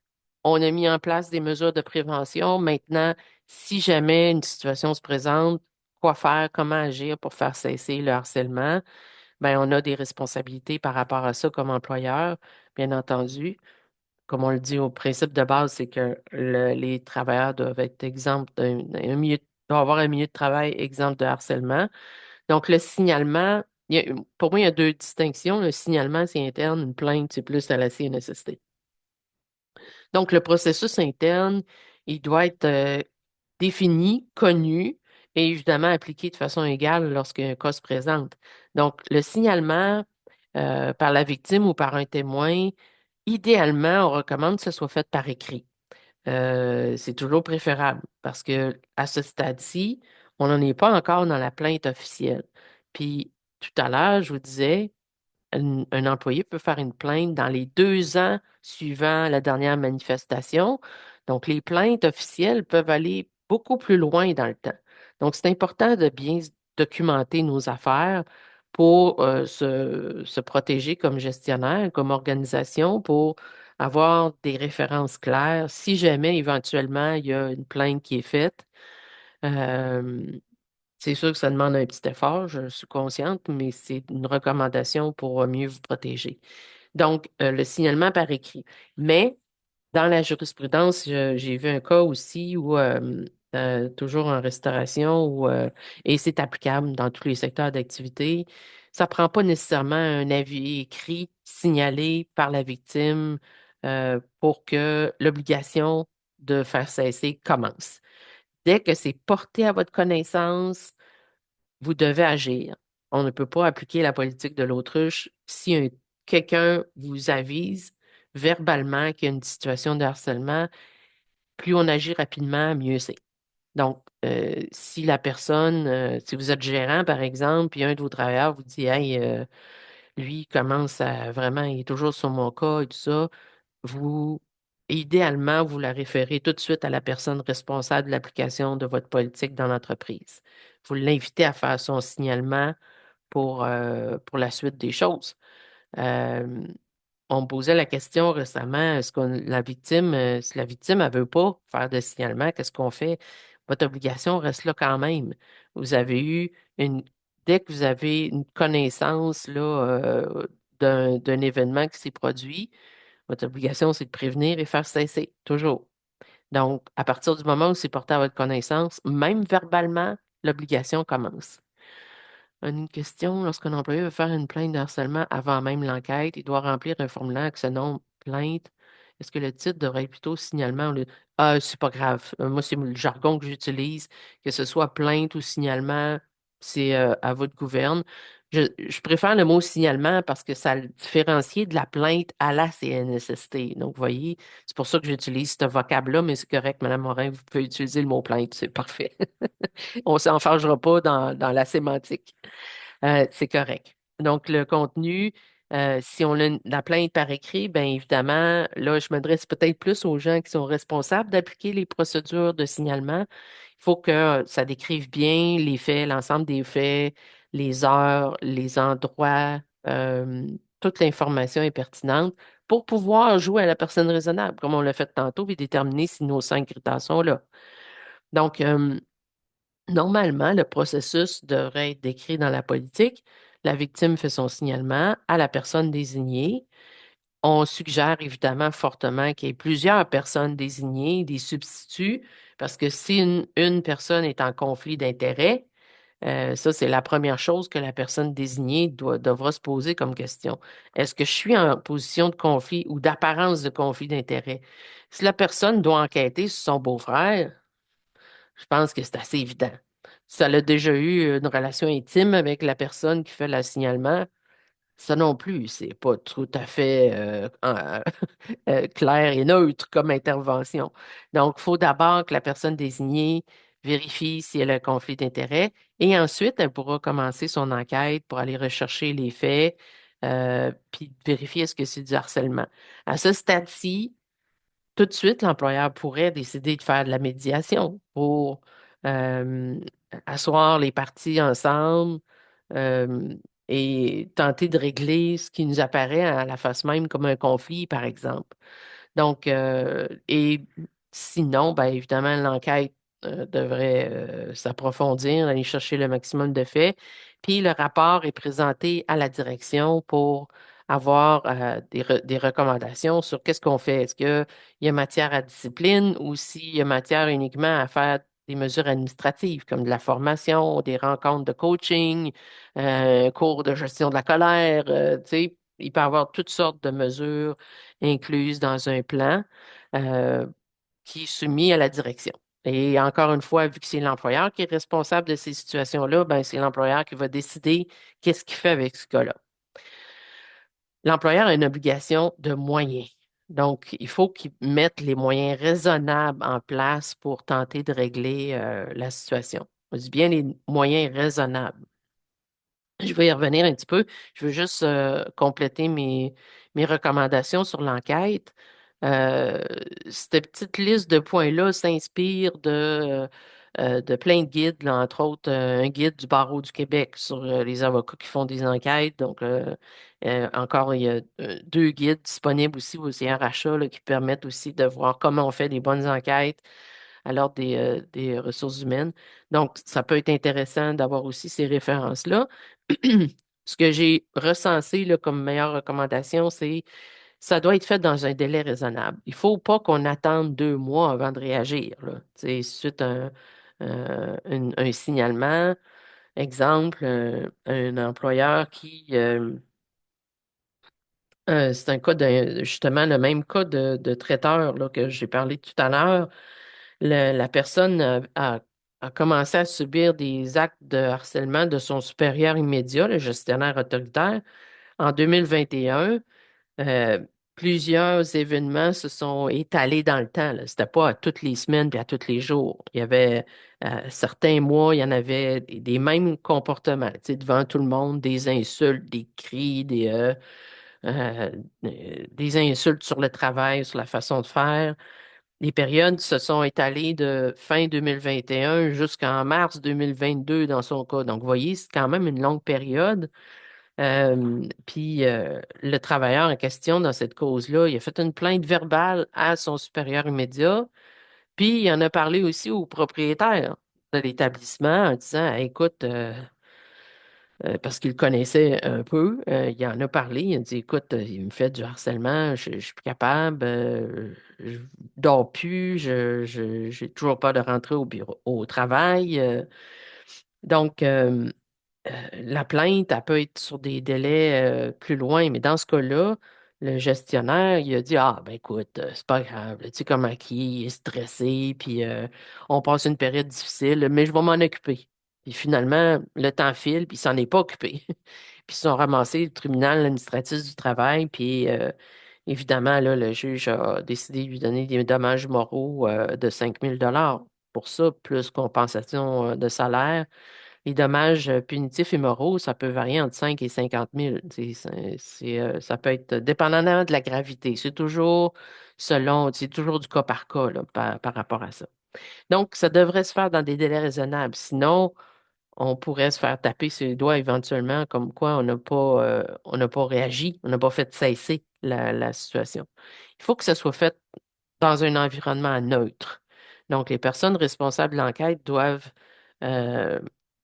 on a mis en place des mesures de prévention. Maintenant, si jamais une situation se présente, quoi faire, comment agir pour faire cesser le harcèlement, ben, on a des responsabilités par rapport à ça comme employeur, bien entendu. Comme on le dit au principe de base, c'est que les travailleurs doivent être exempts doivent avoir un milieu de travail exempt de harcèlement. Donc, le signalement, pour moi, il y a 2 distinctions. Le signalement, c'est interne, une plainte, c'est plus à la CNSST. Donc, le processus interne, il doit être défini, connu et évidemment appliqué de façon égale lorsqu'un cas se présente. Donc, le signalement par la victime ou par un témoin, idéalement, on recommande que ce soit fait par écrit. C'est toujours préférable parce que à ce stade-ci, on n'en est pas encore dans la plainte officielle. Puis, tout à l'heure, je vous disais, un employé peut faire une plainte dans les 2 ans suivant la dernière manifestation. Donc, les plaintes officielles peuvent aller beaucoup plus loin dans le temps. Donc, c'est important de bien documenter nos affaires pour se protéger comme gestionnaire, comme organisation, pour avoir des références claires. Si jamais, éventuellement, il y a une plainte qui est faite, euh, c'est sûr que ça demande un petit effort, je suis consciente, mais c'est une recommandation pour mieux vous protéger. Donc, le signalement par écrit. Mais dans la jurisprudence, j'ai vu un cas aussi où, toujours en restauration, et c'est applicable dans tous les secteurs d'activité, ça ne prend pas nécessairement un avis écrit signalé par la victime pour que l'obligation de faire cesser commence. Dès que c'est porté à votre connaissance, vous devez agir. On ne peut pas appliquer la politique de l'autruche si quelqu'un vous avise verbalement qu'il y a une situation de harcèlement. Plus on agit rapidement, mieux c'est. Donc, si la personne, si vous êtes gérant, par exemple, puis un de vos travailleurs vous dit, hey, lui, il commence à vraiment, il est toujours sur mon cas et tout ça, vous idéalement, vous la référez tout de suite à la personne responsable de l'application de votre politique dans l'entreprise. Vous l'invitez à faire son signalement pour la suite des choses. Euh, on me posait la question récemment, est-ce que la victime, si la victime ne veut pas faire de signalement, qu'est-ce qu'on fait? Votre obligation reste là quand même. Vous avez eu une, dès que vous avez une connaissance là, d'un événement qui s'est produit, votre obligation, c'est de prévenir et faire cesser, toujours. Donc, à partir du moment où c'est porté à votre connaissance, même verbalement, l'obligation commence. Une question, lorsqu'un employé veut faire une plainte de harcèlement avant même l'enquête, il doit remplir un formulaire qui se nomme plainte. Est-ce que le titre devrait être plutôt signalement au lieu... Ah, c'est pas grave. Moi, c'est le jargon que j'utilise, que ce soit plainte ou signalement, c'est à votre gouverne. Je préfère le mot signalement parce que ça le différencie de la plainte à la CNSST. Donc, vous voyez, c'est pour ça que j'utilise ce vocable-là, mais c'est correct, Madame Morin, vous pouvez utiliser le mot plainte, c'est parfait. On s'en fâchera pas dans la sémantique. C'est correct. Donc, le contenu, si on a la plainte par écrit, bien évidemment, là, je m'adresse peut-être plus aux gens qui sont responsables d'appliquer les procédures de signalement. Il faut que ça décrive bien les faits, l'ensemble des faits, les heures, les endroits, toute l'information est pertinente pour pouvoir jouer à la personne raisonnable, comme on l'a fait tantôt, et déterminer si nos 5 critères sont là. Donc, normalement, le processus devrait être décrit dans la politique. La victime fait son signalement à la personne désignée. On suggère évidemment fortement qu'il y ait plusieurs personnes désignées, des substituts, parce que si une personne est en conflit d'intérêts, ça, c'est la première chose que la personne désignée devra se poser comme question. Est-ce que je suis en position de conflit ou d'apparence de conflit d'intérêts? Si la personne doit enquêter sur son beau-frère, je pense que c'est assez évident. Ça a déjà eu une relation intime avec la personne qui fait le signalement. Ça non plus, c'est pas tout à fait clair et neutre comme intervention. Donc, il faut d'abord que la personne désignée vérifie si elle a un conflit d'intérêt et ensuite, elle pourra commencer son enquête pour aller rechercher les faits puis vérifier est-ce que c'est du harcèlement. À ce stade-ci, tout de suite, l'employeur pourrait décider de faire de la médiation pour euh, asseoir les parties ensemble euh, et tenter de régler ce qui nous apparaît à la face même comme un conflit, par exemple. Donc, et sinon, ben, évidemment, l'enquête devrait s'approfondir, aller chercher le maximum de faits. Puis le rapport est présenté à la direction pour avoir des recommandations sur qu'est-ce qu'on fait. Est-ce qu'il y a matière à discipline ou s'il y a matière uniquement à faire des mesures administratives comme de la formation, des rencontres de coaching, cours de gestion de la colère, tu sais, il peut y avoir toutes sortes de mesures incluses dans un plan euh, qui est soumis à la direction. Et encore une fois, vu que c'est l'employeur qui est responsable de ces situations-là, ben, c'est l'employeur qui va décider qu'est-ce qu'il fait avec ce cas-là. L'employeur a une obligation de moyens. Donc, il faut qu'il mette les moyens raisonnables en place pour tenter de régler la situation. Je dis bien les moyens raisonnables. Je vais y revenir un petit peu. Je veux juste compléter mes recommandations sur l'enquête. Euh, Cette petite liste de points-là s'inspire de plein de guides, là, entre autres un guide du Barreau du Québec sur les avocats qui font des enquêtes. Donc, encore, il y a 2 guides disponibles aussi au CRHA là, qui permettent aussi de voir comment on fait des bonnes enquêtes à l'ordre des ressources humaines. Donc, ça peut être intéressant d'avoir aussi ces références-là. Ce que j'ai recensé là, comme meilleure recommandation, c'est ça doit être fait dans un délai raisonnable. Il ne faut pas qu'on attende 2 mois avant de réagir, là. Tu sais, suite à un signalement, exemple, un employeur c'est un cas justement le même cas de traiteur là, que j'ai parlé tout à l'heure. La personne a commencé à subir des actes de harcèlement de son supérieur immédiat, le gestionnaire autoritaire, en 2021. euh, Plusieurs événements se sont étalés dans le temps. Ce n'était pas à toutes les semaines puis à tous les jours. Il y avait certains mois, il y en avait des mêmes comportements, tu sais, devant tout le monde, des insultes, des cris, euh, des insultes sur le travail, sur la façon de faire. Les périodes se sont étalées de fin 2021 jusqu'en mars 2022 dans son cas. Donc, vous voyez, c'est quand même une longue période. Puis le travailleur en question dans cette cause-là, il a fait une plainte verbale à son supérieur immédiat, puis il en a parlé aussi au propriétaire de l'établissement en disant, écoute, parce qu'il le connaissait un peu, il en a parlé, il a dit, écoute, il me fait du harcèlement, je suis plus capable, je dors plus, j'ai toujours peur de rentrer au bureau, au travail. Donc, la plainte, elle peut être sur des délais plus loin, mais dans ce cas-là, le gestionnaire, il a dit, ah, ben écoute, c'est pas grave, là, tu sais comment il est stressé, puis on passe une période difficile, mais je vais m'en occuper. Puis finalement, le temps file, puis il s'en est pas occupé. Puis ils sont ramassés le tribunal administratif du travail, puis évidemment, là, le juge a décidé de lui donner des dommages moraux de 5 000 $ pour ça, plus compensation de salaire. Les dommages punitifs et moraux, ça peut varier entre 5 et 50 000. Tu sais, ça peut être dépendamment de la gravité. C'est toujours selon, c'est toujours du cas par cas là, par rapport à ça. Donc, ça devrait se faire dans des délais raisonnables. Sinon, on pourrait se faire taper sur les doigts éventuellement, comme quoi on n'a pas réagi, on n'a pas fait cesser la situation. Il faut que ça soit fait dans un environnement neutre. Donc, les personnes responsables de l'enquête doivent euh,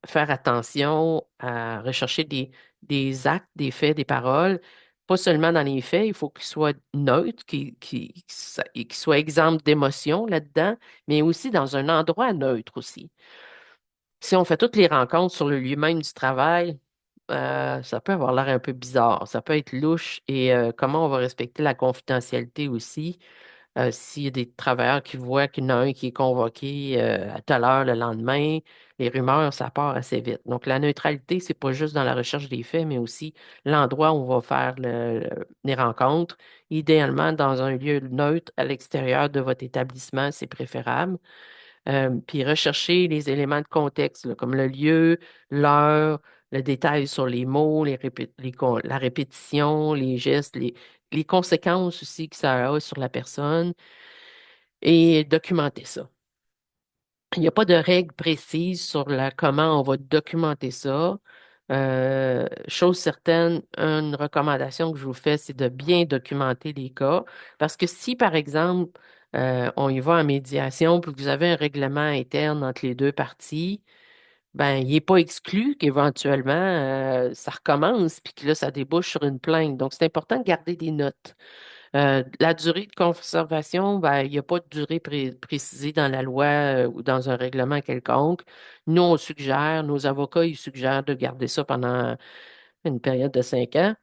faire attention à rechercher des actes, des faits, des paroles, pas seulement dans les faits, il faut qu'ils soient neutres, qu'ils soient exempts d'émotions là-dedans, mais aussi dans un endroit neutre aussi. Si on fait toutes les rencontres sur le lieu même du travail, ça peut avoir l'air un peu bizarre, ça peut être louche et comment on va respecter la confidentialité aussi. S'il y a des travailleurs qui voient qu'il y en a un qui est convoqué à telle heure le lendemain, les rumeurs, ça part assez vite. Donc, la neutralité, c'est pas juste dans la recherche des faits, mais aussi l'endroit où on va faire les rencontres. Idéalement, dans un lieu neutre à l'extérieur de votre établissement, c'est préférable. Puis rechercher les éléments de contexte, là, comme le lieu, l'heure, le détail sur les mots, la répétition, les gestes, les conséquences aussi que ça a sur la personne et documenter ça. Il n'y a pas de règle précise sur comment on va documenter ça. Chose certaine, une recommandation que je vous fais, c'est de bien documenter les cas. Parce que si, par exemple, on y va en médiation, puis que vous avez un règlement interne entre les deux parties, ben, il n'est pas exclu qu'éventuellement, ça recommence, puis que là, ça débouche sur une plainte. Donc, c'est important de garder des notes. La durée de conservation, ben, il n'y a pas de durée précisée dans la loi ou dans un règlement quelconque. Nous, on suggère, nos avocats, ils suggèrent de garder ça pendant une période de 5 ans,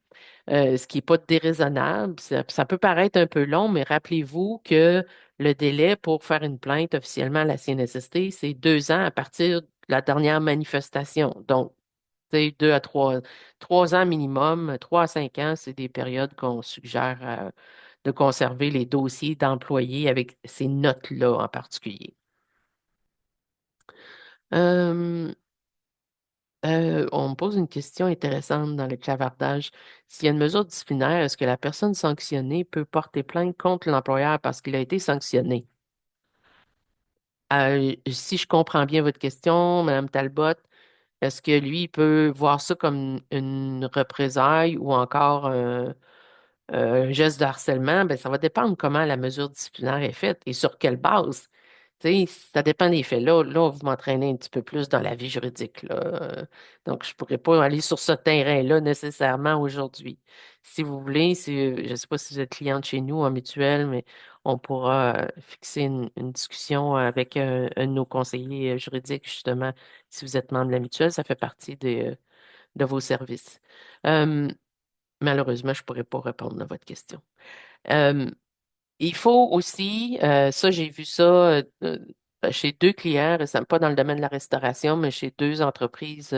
ce qui n'est pas déraisonnable. Ça peut paraître un peu long, mais rappelez-vous que le délai pour faire une plainte officiellement à la CNSST, c'est 2 ans à partir de la dernière manifestation. Donc, c'est 3 ans minimum, 3 à 5 ans, c'est des périodes qu'on suggère de conserver les dossiers d'employés avec ces notes-là en particulier. Euh, on me pose une question intéressante dans le clavardage. S'il y a une mesure disciplinaire, est-ce que la personne sanctionnée peut porter plainte contre l'employeur parce qu'il a été sanctionné? Si je comprends bien votre question, Madame Talbot, est-ce que lui peut voir ça comme une représailles ou encore un geste de harcèlement? Ben, ça va dépendre comment la mesure disciplinaire est faite et sur quelle base. Tu sais, ça dépend des faits. Là, vous m'entraînez un petit peu plus dans la vie juridique, là. Donc, je ne pourrais pas aller sur ce terrain-là nécessairement aujourd'hui. Si vous voulez, je ne sais pas si vous êtes cliente chez nous en mutuelle, mais on pourra fixer une discussion avec un de nos conseillers juridiques, justement, si vous êtes membre de la mutuelle, ça fait partie de vos services. Euh, Malheureusement, je ne pourrais pas répondre à votre question. Euh, il faut aussi, ça j'ai vu ça chez 2 clients, récemment, pas dans le domaine de la restauration, mais chez 2 entreprises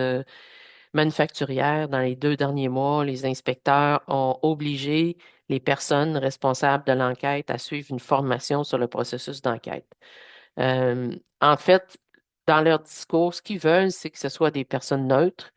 manufacturières dans les 2 derniers mois, les inspecteurs ont obligé les personnes responsables de l'enquête à suivre une formation sur le processus d'enquête. En fait, dans leur discours, ce qu'ils veulent, c'est que ce soit des personnes neutres,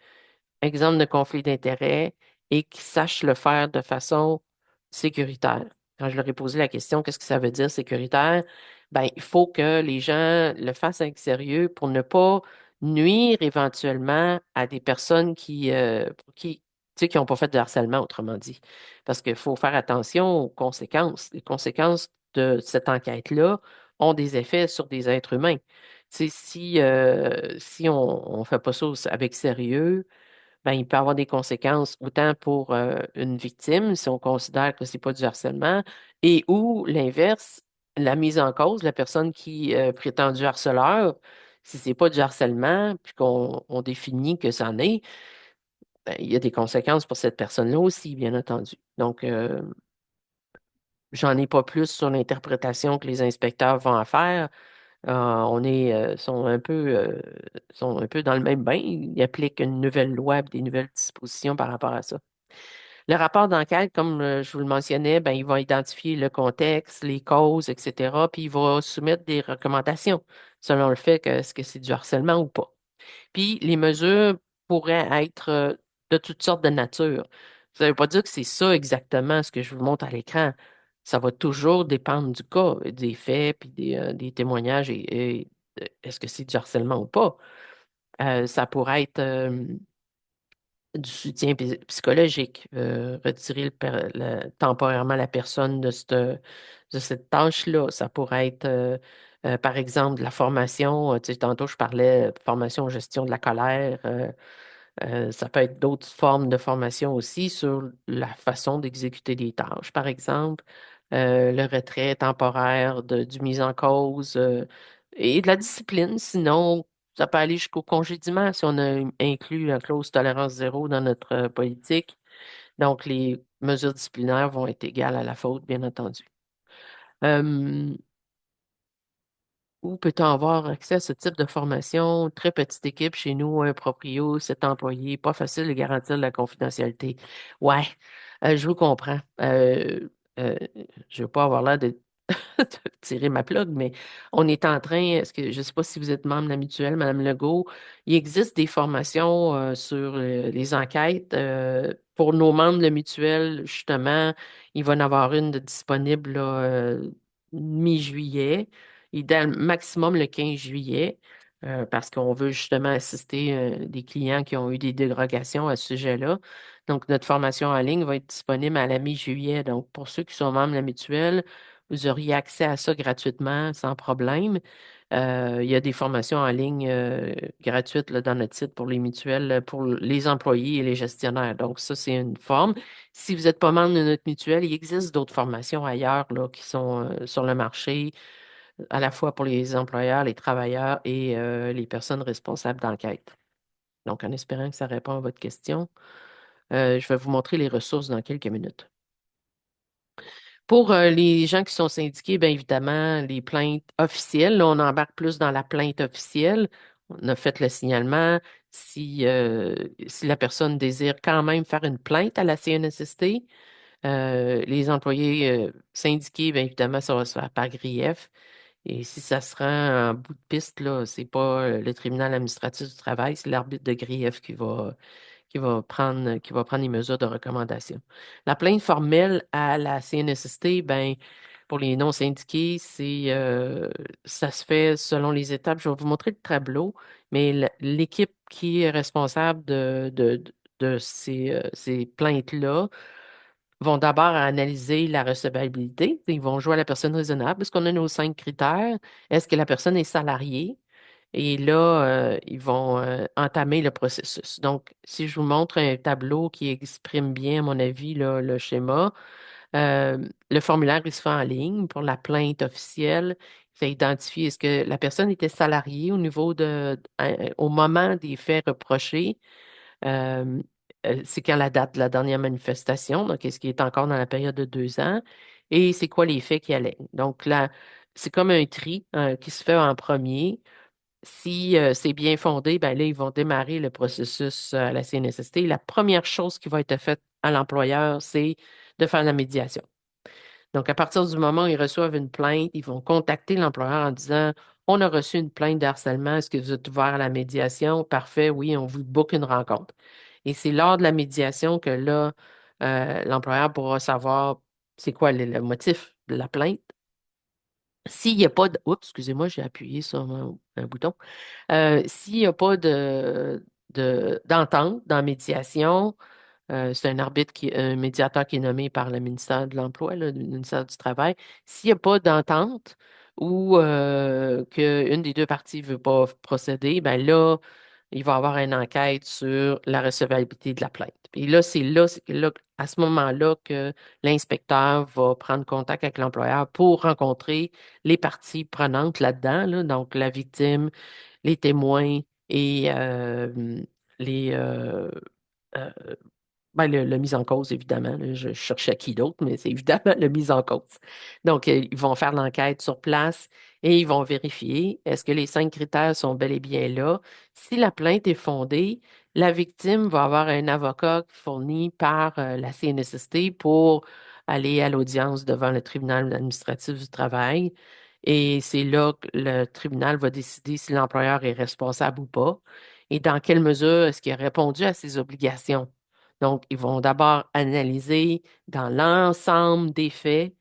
exemple de conflit d'intérêts, et qu'ils sachent le faire de façon sécuritaire. Quand je leur ai posé la question, qu'est-ce que ça veut dire sécuritaire? Ben, il faut que les gens le fassent avec sérieux pour ne pas nuire éventuellement à des personnes tu sais, qui n'ont pas fait de harcèlement, autrement dit. Parce qu'il faut faire attention aux conséquences. Les conséquences de cette enquête-là ont des effets sur des êtres humains. Tu sais, si on ne fait pas ça avec sérieux, ben, il peut avoir des conséquences autant pour une victime, si on considère que c'est pas du harcèlement, et ou l'inverse, la mise en cause, la personne qui prétendu harceleur, si c'est pas du harcèlement, puis qu'on définit que c'en est, ben, il y a des conséquences pour cette personne-là aussi, bien entendu. Donc, j'en ai pas plus sur l'interprétation que les inspecteurs vont en faire. Sont un peu dans le même bain. Ils appliquent une nouvelle loi et des nouvelles dispositions par rapport à ça. Le rapport d'enquête, comme je vous le mentionnais, ben, il va identifier le contexte, les causes, etc., puis il va soumettre des recommandations selon le fait que est-ce que c'est du harcèlement ou pas. Puis les mesures pourraient être de toutes sortes de nature. Ça ne veut pas dire que c'est ça exactement ce que je vous montre à l'écran. Ça va toujours dépendre du cas, des faits, puis des témoignages et est-ce que c'est du harcèlement ou pas. Ça pourrait être du soutien psychologique, retirer temporairement la personne de cette tâche-là. Ça pourrait être, par exemple, de la formation. Tu sais, tantôt, je parlais de formation en gestion de la colère. Ça peut être d'autres formes de formation aussi sur la façon d'exécuter des tâches, par exemple, le retrait temporaire du mise en cause et de la discipline. Sinon, ça peut aller jusqu'au congédiement si on a inclus la clause tolérance zéro dans notre politique. Donc, les mesures disciplinaires vont être égales à la faute, bien entendu. Euh, Où peut-on avoir accès à ce type de formation? Très petite équipe chez nous, un proprio, 7 employés, pas facile de garantir la confidentialité. Ouais, je vous comprends. Euh, je ne veux pas avoir l'air de, de tirer ma plug, mais on est en train, je ne sais pas si vous êtes membre de la mutuelle, Madame Legault, il existe des formations sur les enquêtes. Pour nos membres de la mutuelle, justement, il va y en avoir une de disponible là, mi-juillet. Idéal maximum le 15 juillet, parce qu'on veut justement assister des clients qui ont eu des dérogations à ce sujet-là. Donc, notre formation en ligne va être disponible à la mi-juillet. Donc, pour ceux qui sont membres de la mutuelle, vous auriez accès à ça gratuitement, sans problème. Il y a des formations en ligne gratuites là, dans notre site pour les mutuelles, pour les employés et les gestionnaires. Donc, ça, c'est une forme. Si vous n'êtes pas membre de notre mutuelle, il existe d'autres formations ailleurs là, qui sont sur le marché à la fois pour les employeurs, les travailleurs et les personnes responsables d'enquête. Donc, en espérant que ça répond à votre question, je vais vous montrer les ressources dans quelques minutes. Pour les gens qui sont syndiqués, bien évidemment, les plaintes officielles, là, on embarque plus dans la plainte officielle. On a fait le signalement. Si la personne désire quand même faire une plainte à la CNSST, les employés syndiqués, bien évidemment, ça va se faire par grief. Et si ça se rend en bout de piste, là, c'est pas le tribunal administratif du travail, c'est l'arbitre de grief qui va prendre les mesures de recommandation. La plainte formelle à la CNSST, ben, pour les non syndiqués, ça se fait selon les étapes. Je vais vous montrer le tableau, mais l'équipe qui est responsable de ces plaintes-là vont d'abord analyser la recevabilité. Ils vont jouer à la personne raisonnable parce qu'on a nos 5 critères. Est-ce que la personne est salariée? Et là, ils vont entamer le processus. Donc, si je vous montre un tableau qui exprime bien, à mon avis, là, le schéma, euh, le formulaire, il se fait en ligne pour la plainte officielle. Il fait identifier est-ce que la personne était salariée au niveau au moment des faits reprochés. Euh, c'est quand la date de la dernière manifestation, donc est-ce qu'il est encore dans la période de 2 ans, et c'est quoi les faits qui allaient. Donc là, c'est comme un tri qui se fait en premier. Si c'est bien fondé, ben là, ils vont démarrer le processus à la CNSST. La première chose qui va être faite à l'employeur, c'est de faire la médiation. Donc, à partir du moment où ils reçoivent une plainte, ils vont contacter l'employeur en disant, on a reçu une plainte de harcèlement, est-ce que vous êtes ouvert à la médiation? Parfait, oui, on vous book une rencontre. Et c'est lors de la médiation que là, l'employeur pourra savoir c'est quoi le motif de la plainte. S'il n'y a pas de... Oups, excusez-moi, j'ai appuyé sur un bouton. S'il n'y a pas d'entente dans la médiation, c'est un arbitre un médiateur qui est nommé par le ministère de l'Emploi, là, le ministère du Travail. S'il n'y a pas d'entente ou qu'une des deux parties ne veut pas procéder, ben là, il va y avoir une enquête sur la recevabilité de la plainte. Et là, à ce moment-là, que l'inspecteur va prendre contact avec l'employeur pour rencontrer les parties prenantes là-dedans, là, donc la victime, les témoins et les, euh, le mise en cause, évidemment. Là, je cherchais qui d'autre, mais c'est évidemment le mise en cause. Donc, ils vont faire l'enquête sur place et ils vont vérifier est-ce que les 5 critères sont bel et bien là. Si la plainte est fondée, la victime va avoir un avocat fourni par la CNSST pour aller à l'audience devant le tribunal administratif du travail. Et c'est là que le tribunal va décider si l'employeur est responsable ou pas et dans quelle mesure est-ce qu'il a répondu à ses obligations. Donc, ils vont d'abord analyser dans l'ensemble des faits,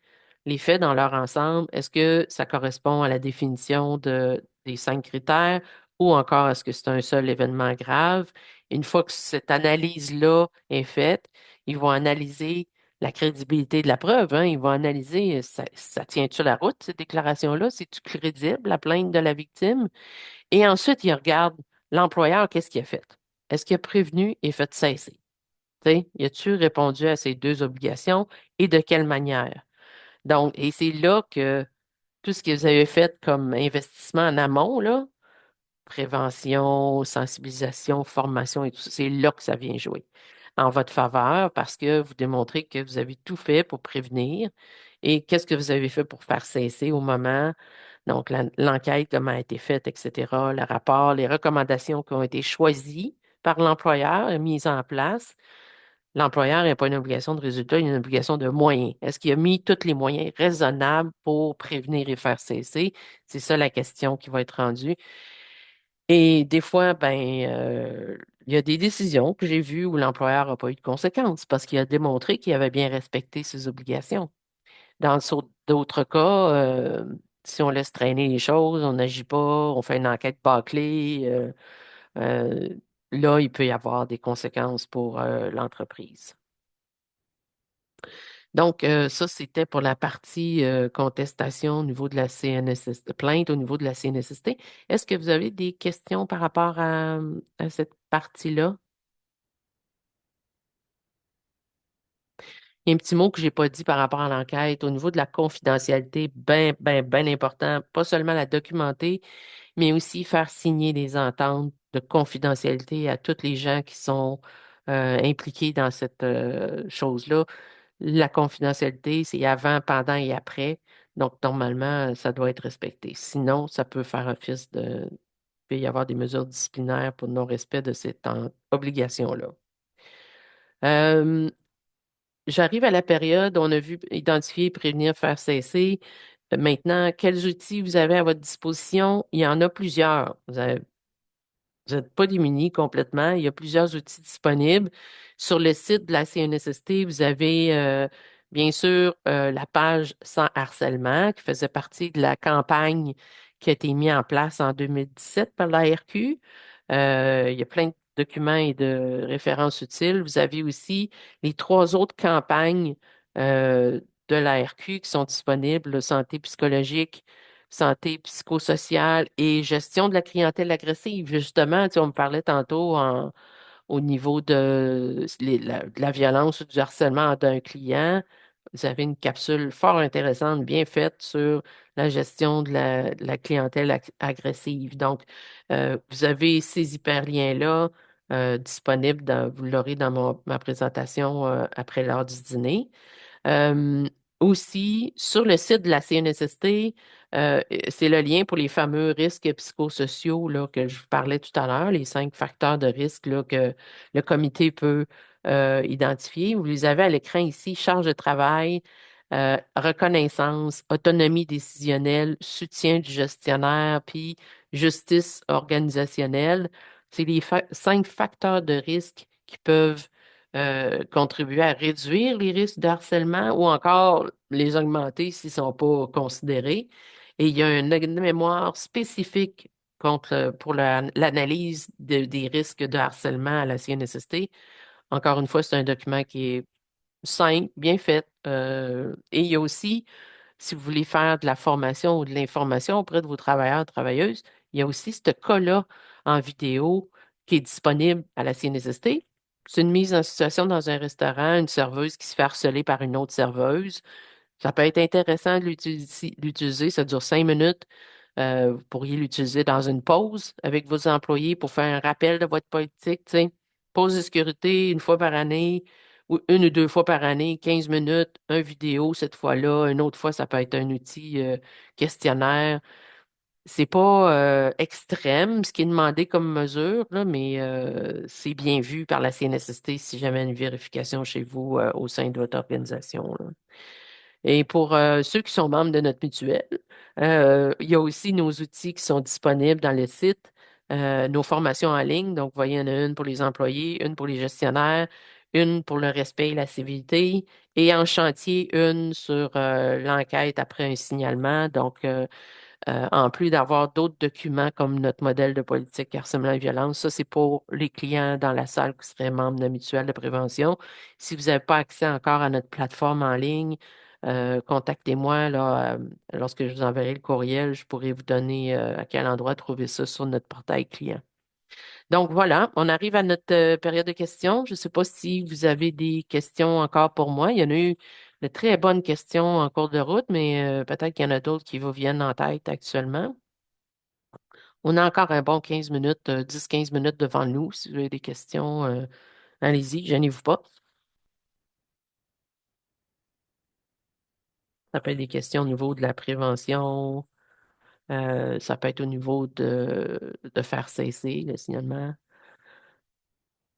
les faits dans leur ensemble, est-ce que ça correspond à la définition des 5 critères ou encore est-ce que c'est un seul événement grave? Une fois que cette analyse-là est faite, ils vont analyser la crédibilité de la preuve, hein. Ils vont analyser, ça tient-tu la route, ces déclarations-là? C'est-tu crédible, la plainte de la victime? Et ensuite, ils regardent l'employeur, qu'est-ce qu'il a fait? Est-ce qu'il a prévenu et fait cesser? T'sais, y a-tu répondu à ces deux obligations et de quelle manière? Donc, et c'est là que tout ce que vous avez fait comme investissement en amont, là, prévention, sensibilisation, formation et tout ça, c'est là que ça vient jouer en votre faveur parce que vous démontrez que vous avez tout fait pour prévenir et qu'est-ce que vous avez fait pour faire cesser au moment. Donc, l'enquête, comment a été faite, etc., le rapport, les recommandations qui ont été choisies par l'employeur, mises en place. L'employeur n'a pas une obligation de résultat, il a une obligation de moyens. Est-ce qu'il a mis tous les moyens raisonnables pour prévenir et faire cesser? C'est ça la question qui va être rendue. Et des fois, il y a des décisions que j'ai vues où l'employeur n'a pas eu de conséquences parce qu'il a démontré qu'il avait bien respecté ses obligations. Dans d'autres cas, si on laisse traîner les choses, on n'agit pas, on fait une enquête bâclée, euh, là, il peut y avoir des conséquences pour l'entreprise. Donc, ça, c'était pour la partie contestation au niveau de la CNSST, plainte au niveau de la CNSST. Est-ce que vous avez des questions par rapport à cette partie-là? Il y a un petit mot que j'ai pas dit par rapport à l'enquête. Au niveau de la confidentialité, ben important, pas seulement la documenter, mais aussi faire signer des ententes de confidentialité à tous les gens qui sont impliqués dans cette chose-là. La confidentialité, c'est avant, pendant et après. Donc, normalement, ça doit être respecté. Sinon, ça peut faire office de... Il peut y avoir des mesures disciplinaires pour non-respect de cette obligation-là. Euh, J'arrive à la période où on a vu identifier, prévenir, faire cesser. Maintenant, quels outils vous avez à votre disposition? Il y en a plusieurs. Vous n'êtes pas démunis complètement. Il y a plusieurs outils disponibles. Sur le site de la CNSST, vous avez bien sûr la page sans harcèlement qui faisait partie de la campagne qui a été mise en place en 2017 par l'ARQ. Il y a plein de documents et de références utiles. Vous avez aussi les 3 autres campagnes euh, de l'ARQ qui sont disponibles, santé psychologique, santé psychosociale et gestion de la clientèle agressive. Justement, tu sais, on me parlait tantôt au niveau de la violence ou du harcèlement d'un client. Vous avez une capsule fort intéressante, bien faite sur la gestion de la clientèle agressive. Donc, vous avez ces hyperliens-là disponibles, vous l'aurez dans ma présentation après l'heure du dîner. Euh, Aussi, sur le site de la CNSST, c'est le lien pour les fameux risques psychosociaux là, que je vous parlais tout à l'heure, les 5 facteurs de risque là, que le comité peut identifier. Vous les avez à l'écran ici, charge de travail, reconnaissance, autonomie décisionnelle, soutien du gestionnaire, puis justice organisationnelle. C'est les 5 facteurs de risque qui peuvent contribuer à réduire les risques de harcèlement ou encore les augmenter s'ils ne sont pas considérés. Et il y a un mémoire spécifique pour l'analyse des risques de harcèlement à la CNSST. Encore une fois, c'est un document qui est simple, bien fait. Et il y a aussi, si vous voulez faire de la formation ou de l'information auprès de vos travailleurs, travailleuses, il y a aussi ce cas-là en vidéo qui est disponible à la CNSST. C'est une mise en situation dans un restaurant, une serveuse qui se fait harceler par une autre serveuse. Ça peut être intéressant de l'utiliser. Ça dure 5 minutes. Vous pourriez l'utiliser dans une pause avec vos employés pour faire un rappel de votre politique. Tu sais. Pause de sécurité une fois par année ou une ou deux fois par année, 15 minutes, un vidéo cette fois-là. Une autre fois, ça peut être un outil questionnaire. C'est pas extrême ce qui est demandé comme mesure, là, mais c'est bien vu par la CNSST si jamais une vérification chez vous au sein de votre organisation, là. Et pour ceux qui sont membres de notre mutuelle, il y a aussi nos outils qui sont disponibles dans le site, nos formations en ligne. Donc, vous voyez, il y en a une pour les employés, une pour les gestionnaires, une pour le respect et la civilité, et en chantier, une sur l'enquête après un signalement. Donc, en plus d'avoir d'autres documents comme notre modèle de politique harcèlement et violence, ça, c'est pour les clients dans la salle qui seraient membres de la mutuelle de prévention. Si vous n'avez pas accès encore à notre plateforme en ligne, contactez-moi là, lorsque je vous enverrai le courriel, je pourrai vous donner à quel endroit trouver ça sur notre portail client. Donc voilà, on arrive à notre période de questions. Je ne sais pas si vous avez des questions encore pour moi. Il y en a eu de très bonnes questions en cours de route, mais peut-être qu'il y en a d'autres qui vous viennent en tête actuellement. On a encore un bon 15 minutes, 10-15 minutes devant nous. Si vous avez des questions, allez-y, gênez-vous pas. Ça peut être des questions au niveau de la prévention, ça peut être au niveau de faire cesser le signalement.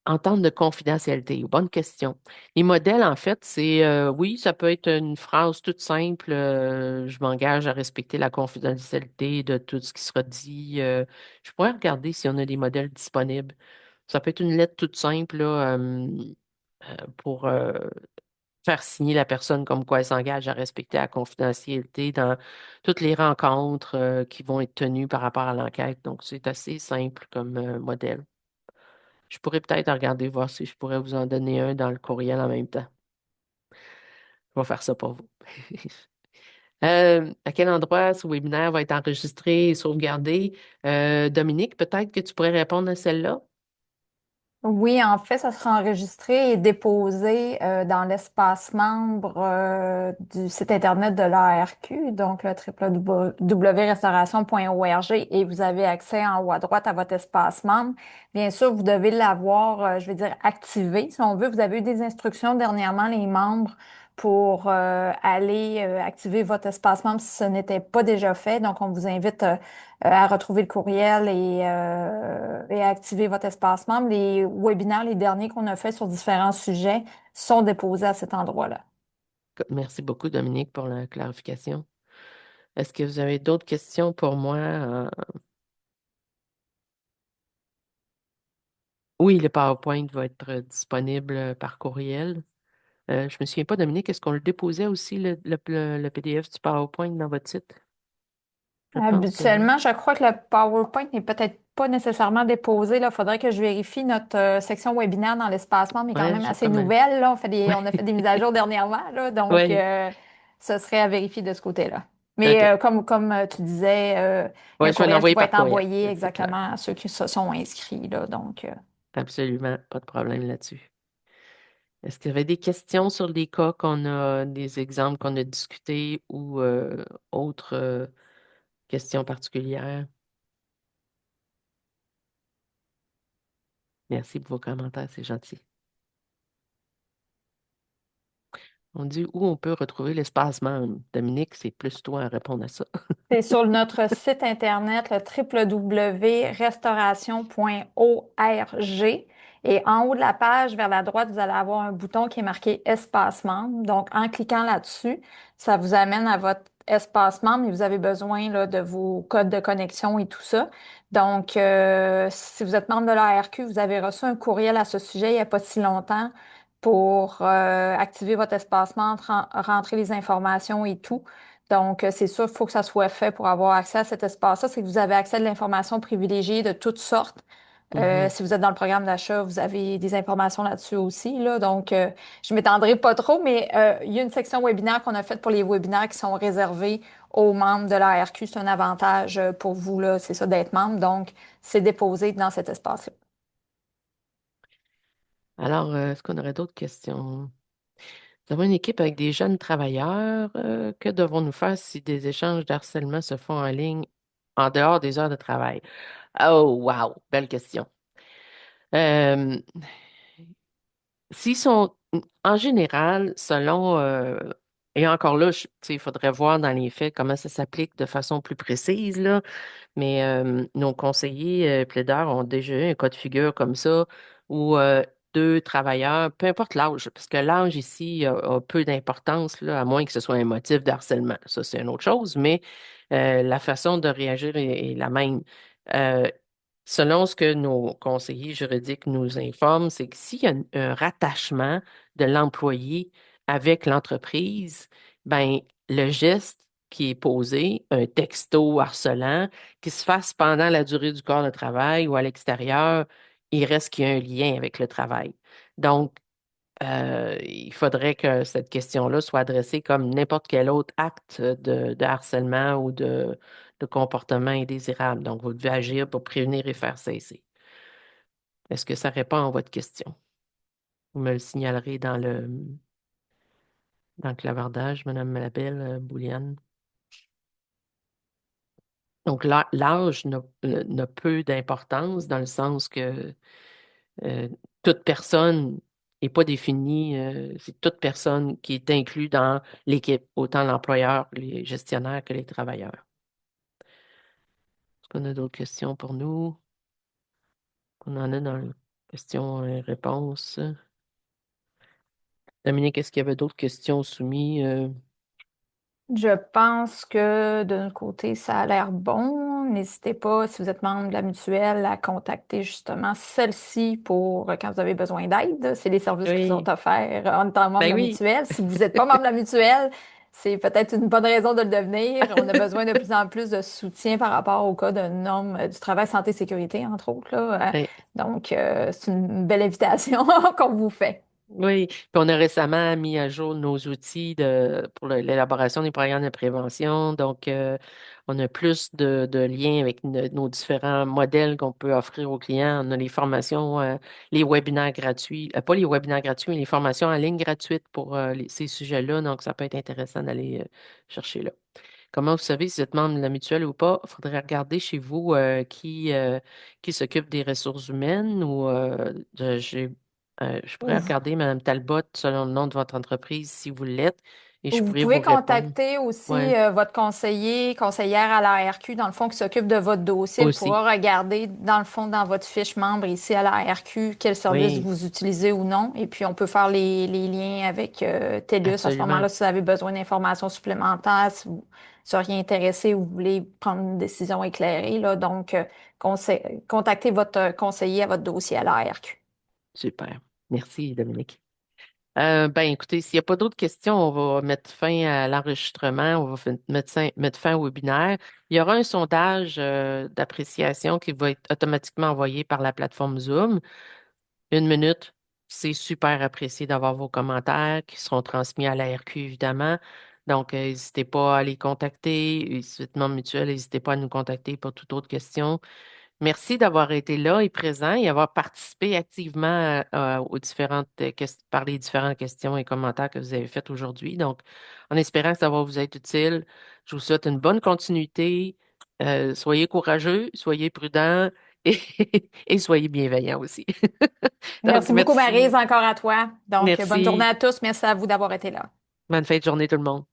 Entente de confidentialité, bonne question. Les modèles, en fait, c'est oui, ça peut être une phrase toute simple. Je m'engage à respecter la confidentialité de tout ce qui sera dit. Je pourrais regarder si on a des modèles disponibles. Ça peut être une lettre toute simple là, pour faire signer la personne comme quoi elle s'engage à respecter la confidentialité dans toutes les rencontres qui vont être tenues par rapport à l'enquête. Donc, c'est assez simple comme modèle. Je pourrais peut-être regarder, voir si je pourrais vous en donner un dans le courriel en même temps. Je vais faire ça pour vous. À quel endroit ce webinaire va être enregistré et sauvegardé? Dominique, peut-être que tu pourrais répondre à celle-là? Oui, en fait, ça sera enregistré et déposé dans l'espace membre du site Internet de l'ARQ, donc le www.restauration.org, et vous avez accès en haut à droite à votre espace membre. Bien sûr, vous devez l'avoir, je vais dire, activé. Si on veut, vous avez eu des instructions dernièrement, les membres, pour aller activer votre espace membre si ce n'était pas déjà fait. Donc, on vous invite à retrouver le courriel et à activer votre espace membre. Les webinaires, les derniers qu'on a fait sur différents sujets, sont déposés à cet endroit-là. Merci beaucoup, Dominique, pour la clarification. Est-ce que vous avez d'autres questions pour moi? Oui, le PowerPoint va être disponible par courriel. Je me souviens pas, Dominique, est-ce qu'on le déposait aussi, le PDF du PowerPoint dans votre site? Je pense que oui. Habituellement, je crois que le PowerPoint n'est peut-être pas nécessairement déposé. Il faudrait que je vérifie notre section webinaire dans l'espace membre, mais quand Ouais, même j'ai assez pas mal. nouvelle. Là. On a fait des mises à jour dernièrement, là, donc Oui, ce serait à vérifier de ce côté-là. Mais OK. comme tu disais, il y a Oui, un je vais courriel qui l'envoyer va par être courriel. envoyé C'est clair. exactement à ceux qui se sont inscrits. Là, donc, Absolument, pas de problème là-dessus. Est-ce qu'il y avait des questions sur des cas qu'on a, des exemples qu'on a discutés ou autres questions particulières? Merci pour vos commentaires, c'est gentil. On dit où on peut retrouver l'espace membre. Dominique, c'est plus toi à répondre à ça. c'est sur notre site internet, le www.restauration.org. Et en haut de la page, vers la droite, vous allez avoir un bouton qui est marqué Espace membre. Donc, en cliquant là-dessus, ça vous amène à votre espace membre et vous avez besoin là, de vos codes de connexion et tout ça. Donc, si vous êtes membre de l'ARQ, vous avez reçu un courriel à ce sujet il n'y a pas si longtemps pour activer votre espace membre, rentrer les informations et tout. Donc, c'est sûr, il faut que ça soit fait pour avoir accès à cet espace-là. C'est que vous avez accès à de l'information privilégiée de toutes sortes. Mhm. Si vous êtes dans le programme d'achat, vous avez des informations là-dessus aussi, là. Donc, je m'étendrai pas trop, mais il y a une section webinaire qu'on a faite pour les webinaires qui sont réservés aux membres de l'ARQ. C'est un avantage pour vous, là, c'est ça, d'être membre. Donc, c'est déposé dans cet espace-là. Alors, est-ce qu'on aurait d'autres questions? Nous avons une équipe avec des jeunes travailleurs. Que devons-nous faire si des échanges d'harcèlement se font en ligne en dehors des heures de travail? Oh, wow, belle question. Euh, S'ils sont, en général, selon, et encore là, tu sais, il faudrait voir dans les faits comment ça s'applique de façon plus précise, là, mais nos conseillers plaideurs ont déjà eu un cas de figure comme ça où deux travailleurs, peu importe l'âge, parce que l'âge ici a peu d'importance, là, à moins que ce soit un motif de harcèlement. Ça, c'est une autre chose, mais la façon de réagir est la même. Euh, Selon ce que nos conseillers juridiques nous informent, c'est que s'il y a un rattachement de l'employé avec l'entreprise, ben, le geste qui est posé, un texto harcelant, qui se fasse pendant la durée du corps de travail ou à l'extérieur, il reste qu'il y a un lien avec le travail. Donc, il faudrait que cette question-là soit adressée comme n'importe quel autre acte de harcèlement ou de comportement indésirable. Donc, vous devez agir pour prévenir et faire cesser. Est-ce que ça répond à votre question? Vous me le signalerez dans le clavardage, Madame Labelle, Bouliane. Donc, l'âge n'a peu d'importance dans le sens que Euh, toute personne n'est pas définie, c'est toute personne qui est inclue dans l'équipe, autant l'employeur, les gestionnaires que les travailleurs. Est-ce qu'on a d'autres questions pour nous? On en a dans les questions et réponses. Dominique, est-ce qu'il y avait d'autres questions soumises? Je pense que de notre côté, ça a l'air bon. N'hésitez pas, si vous êtes membre de la mutuelle, à contacter justement celle-ci pour quand vous avez besoin d'aide. C'est les services qui vous ont Oui, offerts en étant membre de ben la oui, mutuelle. Si vous n'êtes pas membre de la mutuelle, c'est peut-être une bonne raison de le devenir. On a besoin de plus en plus de soutien par rapport au cas de normes du travail santé et sécurité, entre autres, là. oui. Donc, c'est une belle invitation qu'on vous fait. Oui, puis on a récemment mis à jour nos outils pour l'élaboration des programmes de prévention. Donc, on a plus de liens avec nos différents modèles qu'on peut offrir aux clients. On a les formations, les webinaires gratuits, pas les webinaires gratuits, mais les formations en ligne gratuites pour ces sujets-là. Donc, ça peut être intéressant d'aller chercher là. Comment vous savez si vous êtes membre de la mutuelle ou pas? Il faudrait regarder chez vous qui s'occupe des ressources humaines ou je pourrais regarder Madame Talbot selon le nom de votre entreprise si vous l'êtes et je Vous pourrais vous pouvez répondre. contacter aussi Ouais, votre conseiller, conseillère à l'ARQ, dans le fond, qui s'occupe de votre dossier. Elle aussi. pourra regarder, dans le fond, dans votre fiche membre ici à l'ARQ, quel service Oui, vous utilisez ou non. Et puis, on peut faire les liens avec TELUS à ce absolument. moment-là si vous avez besoin d'informations supplémentaires, si vous seriez intéressé ou vous voulez prendre une décision éclairée, là. Donc, contactez votre conseiller à votre dossier à l'ARQ. Super. Merci, Dominique. Ben, écoutez, s'il n'y a pas d'autres questions, on va mettre fin à l'enregistrement, on va mettre fin au webinaire. Il y aura un sondage d'appréciation qui va être automatiquement envoyé par la plateforme Zoom. Une minute, c'est super apprécié d'avoir vos commentaires qui seront transmis à la RQ, évidemment. Donc, n'hésitez pas à les contacter. Et si vous êtes membre mutuel, n'hésitez pas à nous contacter pour toute autre question. Merci d'avoir été là et présent et avoir participé activement aux différentes par les différentes questions et commentaires que vous avez faits aujourd'hui. Donc, en espérant que ça va vous être utile, je vous souhaite une bonne continuité. Soyez courageux, soyez prudents et, et soyez bienveillants aussi. Donc, Merci beaucoup, Maryse, merci. encore à toi. Donc, bonne journée Merci. à tous. Merci à vous d'avoir été là. Bonne fin de journée, tout le monde.